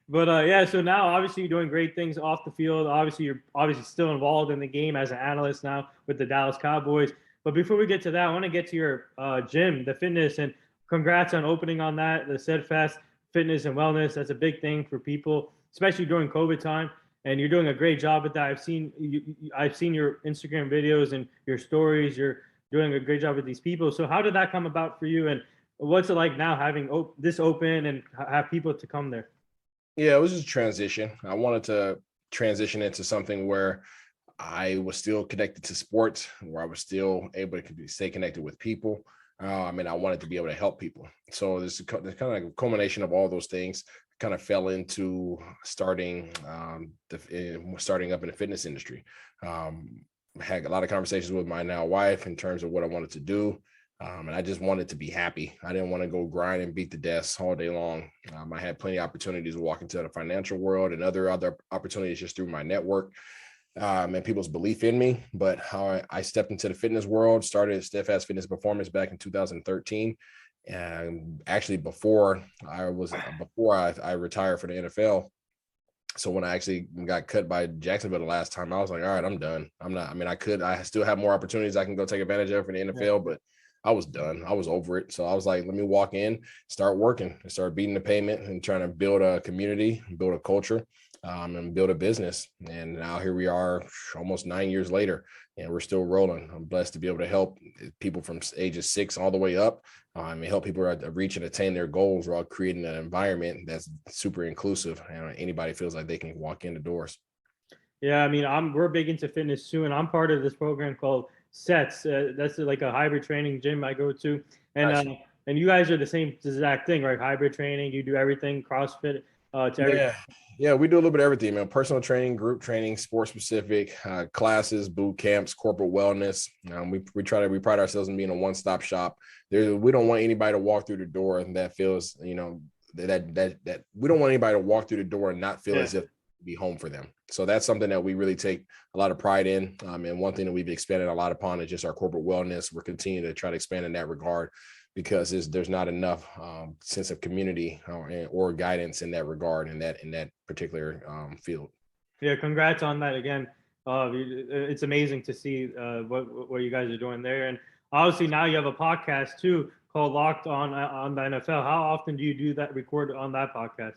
But yeah, so now obviously you're doing great things off the field. Obviously, you're still involved in the game as an analyst now with the Dallas Cowboys. But before we get to that, I want to get to your gym, the fitness, and congrats on opening on that, the Steadfast Fitness and Wellness. That's a big thing for people, especially during COVID time. And you're doing a great job with that. I've seen your Instagram videos and your stories. You're doing a great job with these people. So how did that come about for you? And what's it like now having this open and have people to come there? Yeah, it was just a transition. I wanted to transition into something where I was still connected to sports, where I was still able to stay connected with people. I wanted to be able to help people. So there's kind of like a culmination of all those things. Kind of fell into starting up in the fitness industry. Had a lot of conversations with my now wife in terms of what I wanted to do. And I just wanted to be happy. I didn't want to go grind and beat the desk all day long. I had plenty of opportunities to walk into the financial world and other opportunities just through my network and people's belief in me. But how I stepped into the fitness world, started Steadfast Fitness Performance back in 2013. And actually before I retired for the NFL. So when I actually got cut by Jacksonville the last time, I was like, all right, I'm done. I still have more opportunities I can go take advantage of in the NFL, but I was done. I was over it. So I was like, let me walk in, start working, and start beating the pavement and trying to build a community, build a culture, and build a business. And now here we are almost 9 years later, and we're still rolling. I'm blessed to be able to help people from ages 6 all the way up, and help people reach and attain their goals while creating an environment that's super inclusive and anybody feels like they can walk in the doors. Yeah, we're big into fitness too, and I'm part of this program called Sets. That's like a hybrid training gym I go to, and you guys are the same exact thing, right? Hybrid training, you do everything, CrossFit, to everything. Yeah, we do a little bit of everything, man. Personal training, group training, sports specific, classes, boot camps, corporate wellness. We pride ourselves in being a one-stop shop. We don't want anybody to walk through the door and that feels, that we don't want anybody to walk through the door and not feel as if be home for them. So that's something that we really take a lot of pride in. And one thing that we've expanded a lot upon is just our corporate wellness. We're continuing to try to expand in that regard because there's not enough sense of community or guidance in that regard in that particular field. Yeah, congrats on that again. It's amazing to see what you guys are doing there. And obviously now you have a podcast too called Locked on the NFL. How often do you do that, record on that podcast?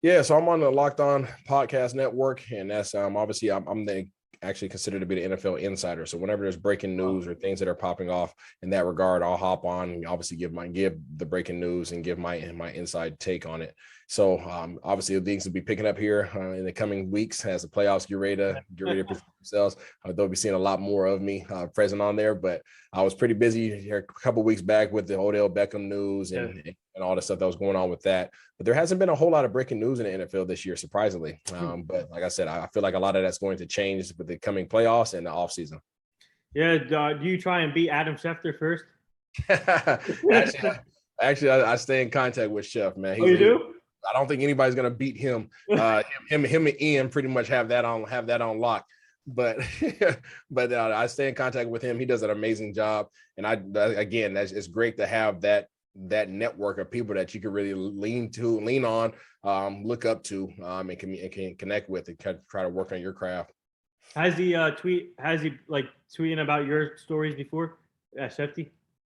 Yeah, so I'm on the Locked On Podcast Network, and that's obviously I'm actually considered to be the NFL insider. So whenever there's breaking news or things that are popping off in that regard, I'll hop on and obviously give the breaking news and give my inside take on it. So obviously things will be picking up here in the coming weeks as the playoffs get ready to present themselves. They'll be seeing a lot more of me present on there, but I was pretty busy here a couple of weeks back with the Odell Beckham news and all the stuff that was going on with that. But there hasn't been a whole lot of breaking news in the NFL this year, surprisingly. But like I said, I feel like a lot of that's going to change with the coming playoffs and the offseason. Yeah. Do you try and beat Adam Schefter first? Actually, I stay in contact with Chef, man. You do? I don't think anybody's going to beat him. Him and Ian pretty much have that on lock. But I stay in contact with him. He does an amazing job. And it's great to have that network of people that you can really lean on, look up to, and can connect with and try to work on your craft. Has he tweeting about your stories before, Shefty?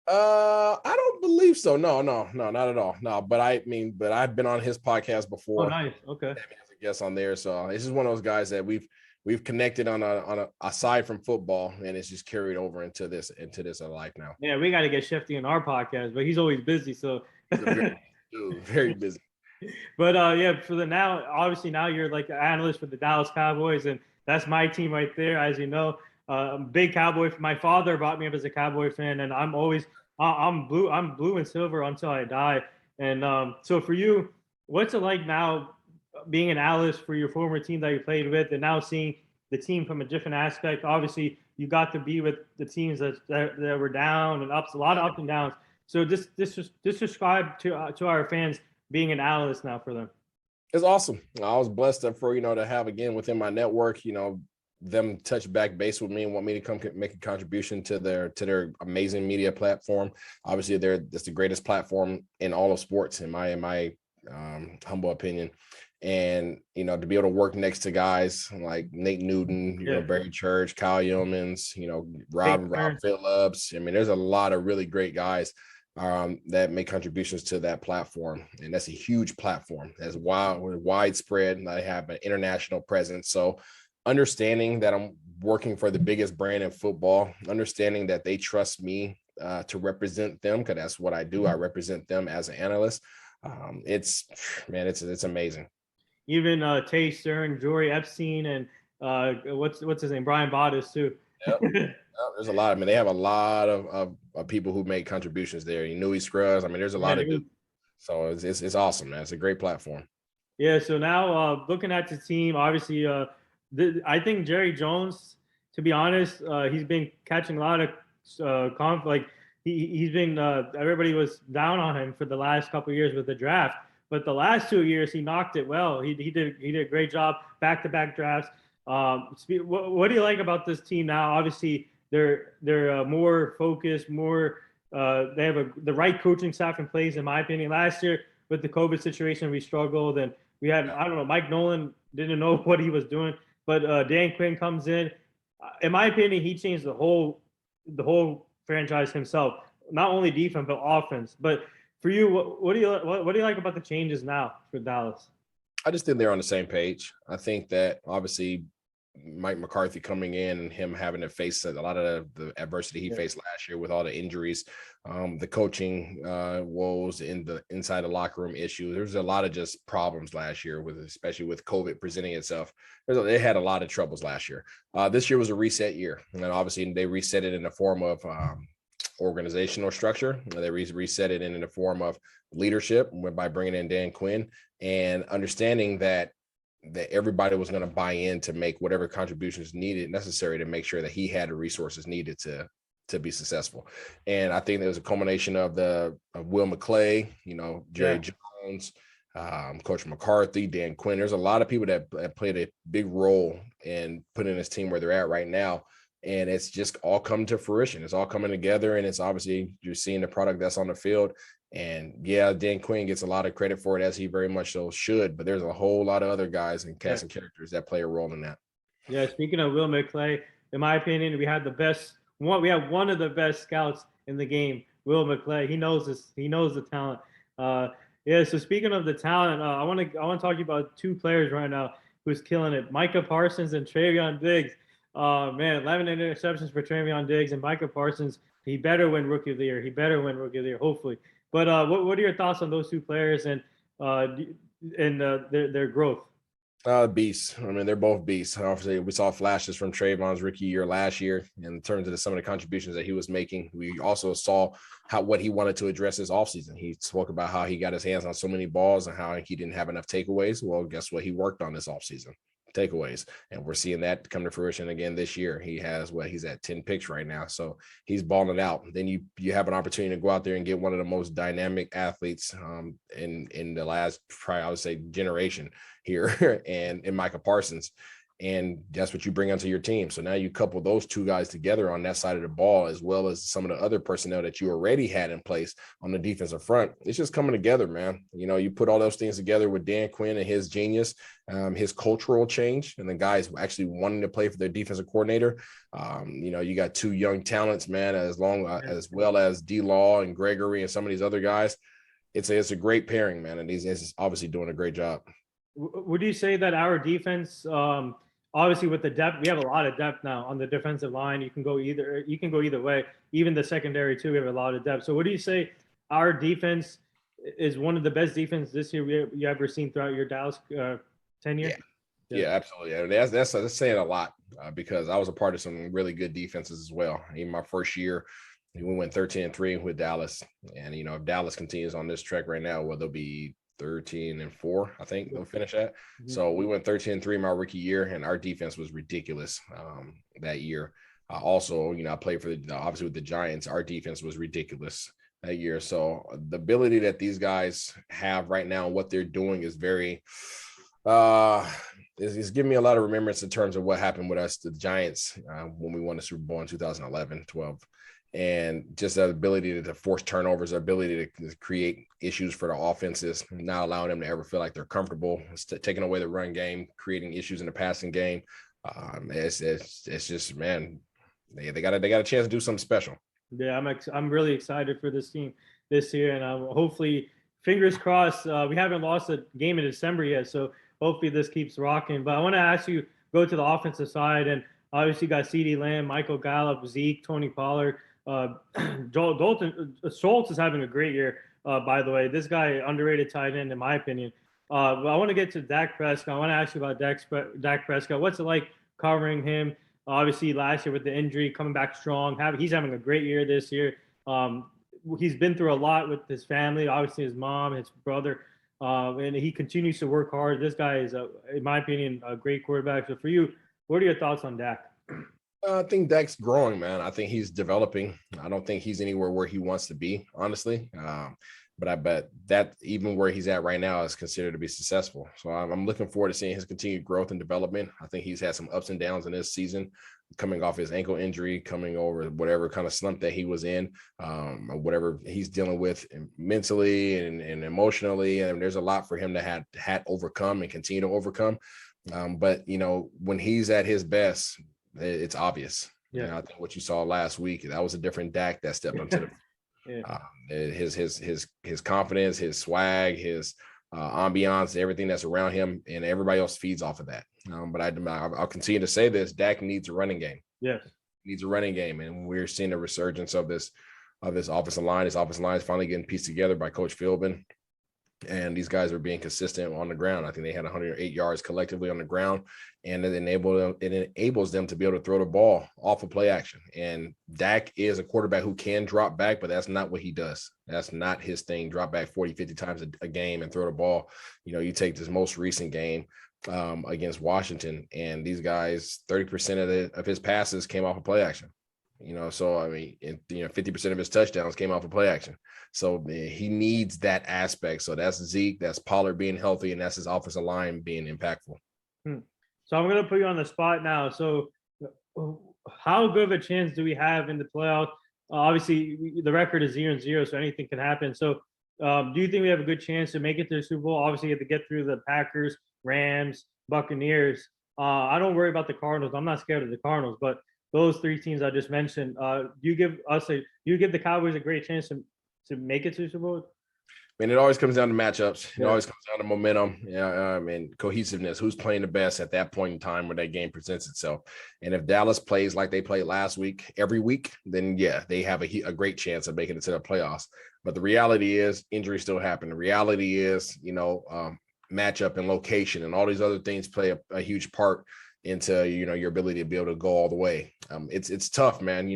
I don't believe so. No, not at all. No, but I've been on his podcast before. Oh, nice. Okay. As a guest on there. So this is one of those guys that we've we've connected on a aside from football, and it's just carried over into this life now. Yeah, we got to get Shifty in our podcast, but he's always busy. So very busy. But yeah, for the now, obviously now you're like an analyst for the Dallas Cowboys, and that's my team right there, as you know. I'm a big Cowboy. My father brought me up as a Cowboy fan, and I'm always I'm blue and silver until I die. And so for you, what's it like now being an analyst for your former team that you played with, and now seeing the team from a different aspect? Obviously, you got to be with the teams that were down and ups, a lot of ups and downs. So just describe to our fans being an analyst now for them. It's awesome. I was blessed for, to have, again, within my network, them touch back base with me and want me to come make a contribution to their amazing media platform. Obviously, it's the greatest platform in all of sports, in my humble opinion. And, to be able to work next to guys like Nate Newton, Barry Church, Kyle Yeomans, Rob Phillips. I mean, there's a lot of really great guys that make contributions to that platform. And that's a huge platform that's widespread, and I have an international presence. So understanding that I'm working for the biggest brand in football, understanding that they trust me to represent them, because that's what I do. I represent them as an analyst. It's amazing. Even Tay Stern, Jory Epstein, and what's his name, Brian Bottas too. Yep. There's a lot. I mean, they have a lot of people who make contributions there. Nui Scruggs. I mean, there's a lot of dudes. So it's awesome, man. It's a great platform. Yeah. So now looking at the team, obviously, I think Jerry Jones, to be honest, he's been catching a lot of conflict. He's been everybody was down on him for the last couple of years with the draft, but the last 2 years he knocked it well. He did a great job, back-to-back drafts. What do you like about this team now? Obviously, they're more focused, more they have the right coaching staff in place, in my opinion. Last year with the COVID situation, we struggled, and we had, I don't know, Mike Nolan didn't know what he was doing, but Dan Quinn comes in. In my opinion, he changed the whole franchise himself, not only defense but offense. But for you, what do you like about the changes now for Dallas? I just think they're on the same page. I think that obviously Mike McCarthy coming in and him having to face a lot of the adversity he faced last year with all the injuries, the coaching woes inside the locker room issue. There's a lot of just problems last year, especially with COVID presenting itself. They had a lot of troubles last year. This year was a reset year, and obviously they reset it in the form of organizational structure. They reset it in the form of leadership by bringing in Dan Quinn and understanding that everybody was going to buy in to make whatever contributions necessary to make sure that he had the resources needed to be successful. And I think there was a culmination of Will McClay, Jerry Jones, Coach McCarthy, Dan Quinn. There's a lot of people that played a big role in putting this team where they're at right now. And it's just all come to fruition. It's all coming together, and it's obviously you're seeing the product that's on the field. And yeah, Dan Quinn gets a lot of credit for it, as he very much so should, but there's a whole lot of other guys and cast and characters that play a role in that. Yeah. Speaking of Will McClay, in my opinion, we have one of the best scouts in the game, Will McClay. He knows this. He knows the talent. So speaking of the talent, I want to talk to you about two players right now who's killing it. Micah Parsons and Trevion Diggs. 11 interceptions for Trevion Diggs, and Micah Parsons. He better win Rookie of the Year. Hopefully. But what are your thoughts on those two players and their growth? Beasts. I mean, they're both beasts. Obviously, we saw flashes from Trevion's rookie year last year in terms of some of the contributions that he was making. We also saw what he wanted to address this offseason. He spoke about how he got his hands on so many balls and how he didn't have enough takeaways. Well, guess what? He worked on this offseason. Takeaways, and we're seeing that come to fruition again this year. He's at 10 picks right now, so he's balling out. Then you have an opportunity to go out there and get one of the most dynamic athletes in the last, probably I would say, generation here, and in Micah Parsons, and that's what you bring onto your team. So now you couple those two guys together on that side of the ball, as well as some of the other personnel that you already had in place on the defensive front. It's just coming together, man. You put all those things together with Dan Quinn and his genius, his cultural change, and the guys actually wanting to play for their defensive coordinator. You got two young talents, man, as well as D-Law and Gregory and some of these other guys. It's a great pairing, man, and he's obviously doing a great job. Would you say that our defense obviously with the depth, we have a lot of depth now on the defensive line. You can go either way. Even the secondary too, we have a lot of depth. So what do you say? Our defense is one of the best defense this year you ever seen throughout your Dallas tenure. Yeah. Yeah, absolutely. I mean, that's saying a lot because I was a part of some really good defenses as well. In my first year, we went 13-3 with Dallas, and if Dallas continues on this track right now, well, they'll be 13-4. I think they'll finish at. Mm-hmm. So we went 13-3 my rookie year, and our defense was ridiculous that year. Also, I played for obviously with the Giants. Our defense was ridiculous that year. So the ability that these guys have right now, what they're doing, is very. It's giving me a lot of remembrance in terms of what happened with us, the Giants, when we won the Super Bowl in 2011-12. And just the ability to force turnovers, the ability to create issues for the offenses, not allowing them to ever feel like they're comfortable, taking away the run game, creating issues in the passing game. It's just, man, they got a chance to do something special. Yeah, I'm really excited for this team this year, and hopefully, fingers crossed. We haven't lost a game in December yet, so hopefully this keeps rocking. But I want to ask you, go to the offensive side, and obviously you got CeeDee Lamb, Michael Gallup, Zeke, Tony Pollard. Dalton Schultz is having a great year, by the way. This guy, underrated tight end, in my opinion. But I want to get to Dak Prescott. I want to ask you about Dak Prescott. What's it like covering him? Obviously, last year with the injury, coming back strong. He's having a great year this year. He's been through a lot with his family, obviously his mom, his brother, and he continues to work hard. This guy is, in my opinion, a great quarterback. So for you, what are your thoughts on Dak? I think Dak's growing, man. I think he's developing. I don't think he's anywhere where he wants to be, honestly. But I bet that even where he's at right now is considered to be successful. So I'm looking forward to seeing his continued growth and development. I think he's had some ups and downs in this season, coming off his ankle injury, coming over whatever kind of slump that he was in, or whatever he's dealing with mentally and emotionally. And there's a lot for him to had overcome and continue to overcome. But, when he's at his best, it's obvious. Yeah. I think what you saw last week, that was a different Dak that stepped onto the his confidence, his swag, his ambiance, everything that's around him, and everybody else feeds off of that. But I'll continue to say this: Dak needs a running game. Yes, needs a running game, and we're seeing a resurgence of this offensive line. This offensive line is finally getting pieced together by Coach Philbin. And these guys are being consistent on the ground. I think they had 108 yards collectively on the ground, and it enables them to be able to throw the ball off of play action. And Dak is a quarterback who can drop back, but that's not what he does. That's not his thing. Drop back 40, 50 times a game and throw the ball. You take this most recent game against Washington, and these guys, 30% of his passes came off of play action. So I mean, 50% of his touchdowns came off of play action. So he needs that aspect. So that's Zeke, that's Pollard being healthy, and that's his offensive line being impactful. So I'm going to put you on the spot now. So how good of a chance do we have in the playoffs? Obviously, the record is 0-0, so anything can happen. So do you think we have a good chance to make it to the Super Bowl? Obviously, you have to get through the Packers, Rams, Buccaneers. I don't worry about the Cardinals. I'm not scared of the Cardinals, but those three teams I just mentioned, do you give the Cowboys a great chance to make it to the Super Bowl? I mean, it always comes down to matchups. It always comes down to momentum, and cohesiveness. Who's playing the best at that point in time when that game presents itself? And if Dallas plays like they played last week, every week, then yeah, they have a great chance of making it to the playoffs. But the reality is, injuries still happen. The reality is, matchup and location and all these other things play a huge part into your ability to be able to go all the way. It's tough, man.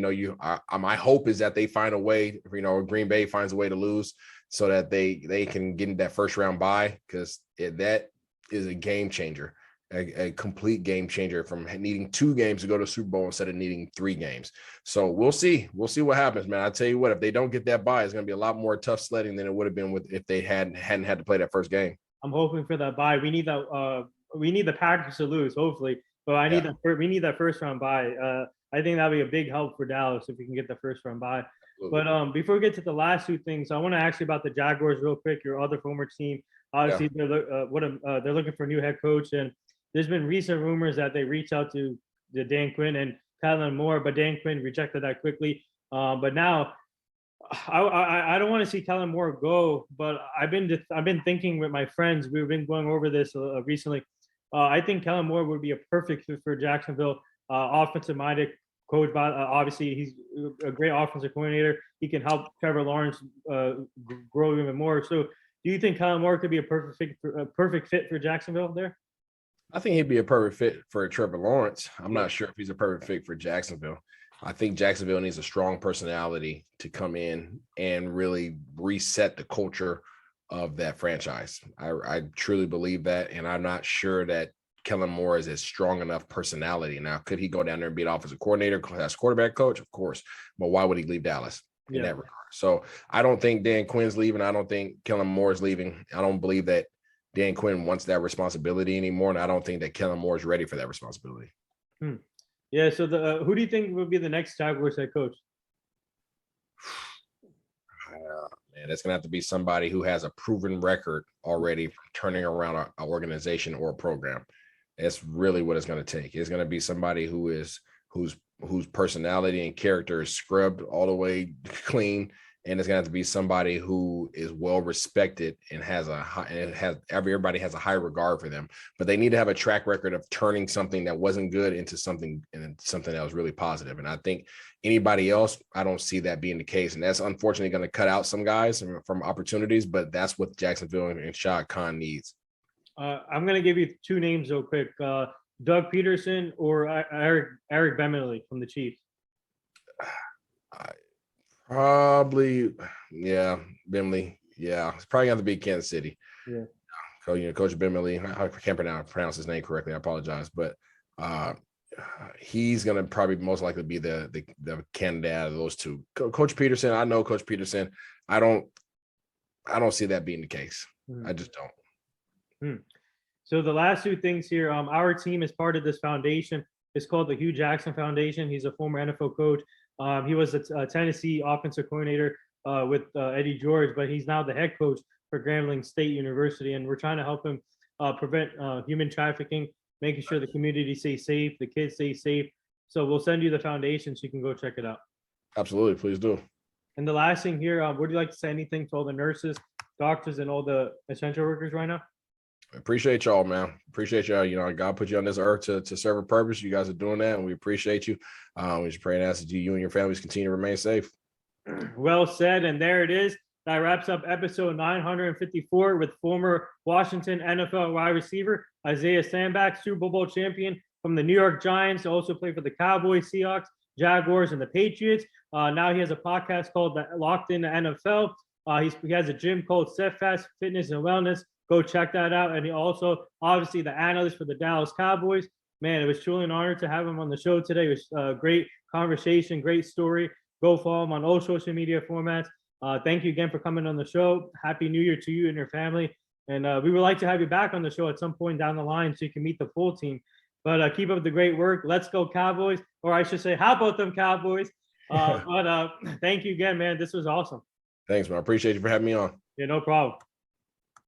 My hope is that they find a way. Green Bay finds a way to lose so that they can get in that first round bye, because that is a game changer, a complete game changer from needing 2 games to go to Super Bowl instead of needing 3 games. So we'll see what happens, man. I tell you what, if they don't get that bye, it's going to be a lot more tough sledding than it would have been if they hadn't had to play that first game. I'm hoping for that bye. We need that. We need the Packers to lose, hopefully. But we need that first round bye. I think that'll be a big help for Dallas if we can get the first round bye. Absolutely. But before we get to the last 2 things, I want to ask you about the Jaguars real quick. Your other former team, obviously, they're looking for a new head coach, and there's been recent rumors that they reached out to Dan Quinn and Kellen Moore, but Dan Quinn rejected that quickly. But now, I don't want to see Kellen Moore go, but I've been thinking with my friends. We've been going over this recently. I think Kellen Moore would be a perfect fit for Jacksonville. Offensive-minded coach. Obviously, he's a great offensive coordinator. He can help Trevor Lawrence grow even more. So, do you think Kellen Moore could be a perfect fit for Jacksonville there? I think he'd be a perfect fit for Trevor Lawrence. I'm not sure if he's a perfect fit for Jacksonville. I think Jacksonville needs a strong personality to come in and really reset the culture of that franchise. I truly believe that, and I'm not sure that Kellen Moore is a strong enough personality. Now, could he go down there and be an offensive coordinator as quarterback coach? Of course, but why would he leave Dallas in that regard? So I don't think Dan Quinn's leaving. I don't think Kellen Moore is leaving. I don't believe that Dan Quinn wants that responsibility anymore, and I don't think that Kellen Moore is ready for that responsibility. Yeah. So who do you think will be the next Jaguars head coach? Man, it's going to have to be somebody who has a proven record already for turning around an organization or a program. That's really what it's going to take. It's going to be somebody whose personality and character is scrubbed all the way clean, and it's going to have to be somebody who is well respected and everybody has a high regard for them. But they need to have a track record of turning something that wasn't good into something that was really positive. And I think anybody else, I don't see that being the case. And that's unfortunately going to cut out some guys from opportunities, but that's what Jacksonville and Shad Khan needs. I'm going to give you two names real quick. Doug Peterson or Eric Bieniemy from the Chiefs. Probably, yeah, Bieniemy. Yeah, it's probably going to be Kansas City. Yeah. So, Coach Bieniemy, I can't pronounce his name correctly. I apologize, but he's going to probably most likely be the candidate out of those two. Coach Peterson, I know Coach Peterson. I don't see that being the case. I just don't. So the last two things here, our team is part of this foundation. It's called the Hugh Jackson Foundation. He's a former NFL coach. He was a Tennessee offensive coordinator with Eddie George, but he's now the head coach for Grambling State University. And we're trying to help him prevent human trafficking, making sure the community stays safe, the kids stay safe. So we'll send you the foundation so you can go check it out. Absolutely. Please do. And the last thing here, would you like to say anything to all the nurses, doctors, and all the essential workers right now? Appreciate y'all, man. Appreciate y'all. God put you on this earth to serve a purpose. You guys are doing that, and we appreciate you. We just pray and ask that you and your families continue to remain safe. Well said. And there it is. That wraps up episode 954 with former Washington NFL wide receiver Isaiah Sandbach, Super Bowl champion from the New York Giants. Also played for the Cowboys, Seahawks, Jaguars, and the Patriots. Now he has a podcast called Locked in the NFL. He has a gym called Steadfast Fitness and Wellness. Go check that out. And he also, obviously, the analyst for the Dallas Cowboys. Man, it was truly an honor to have him on the show today. It was a great conversation, great story. Go follow him on all social media formats. Thank you again for coming on the show. Happy New Year to you and your family. And we would like to have you back on the show at some point down the line so you can meet the full team. But keep up the great work. Let's go Cowboys. Or I should say, how about them Cowboys? But thank you again, man. This was awesome. Thanks, man. I appreciate you for having me on. Yeah, no problem.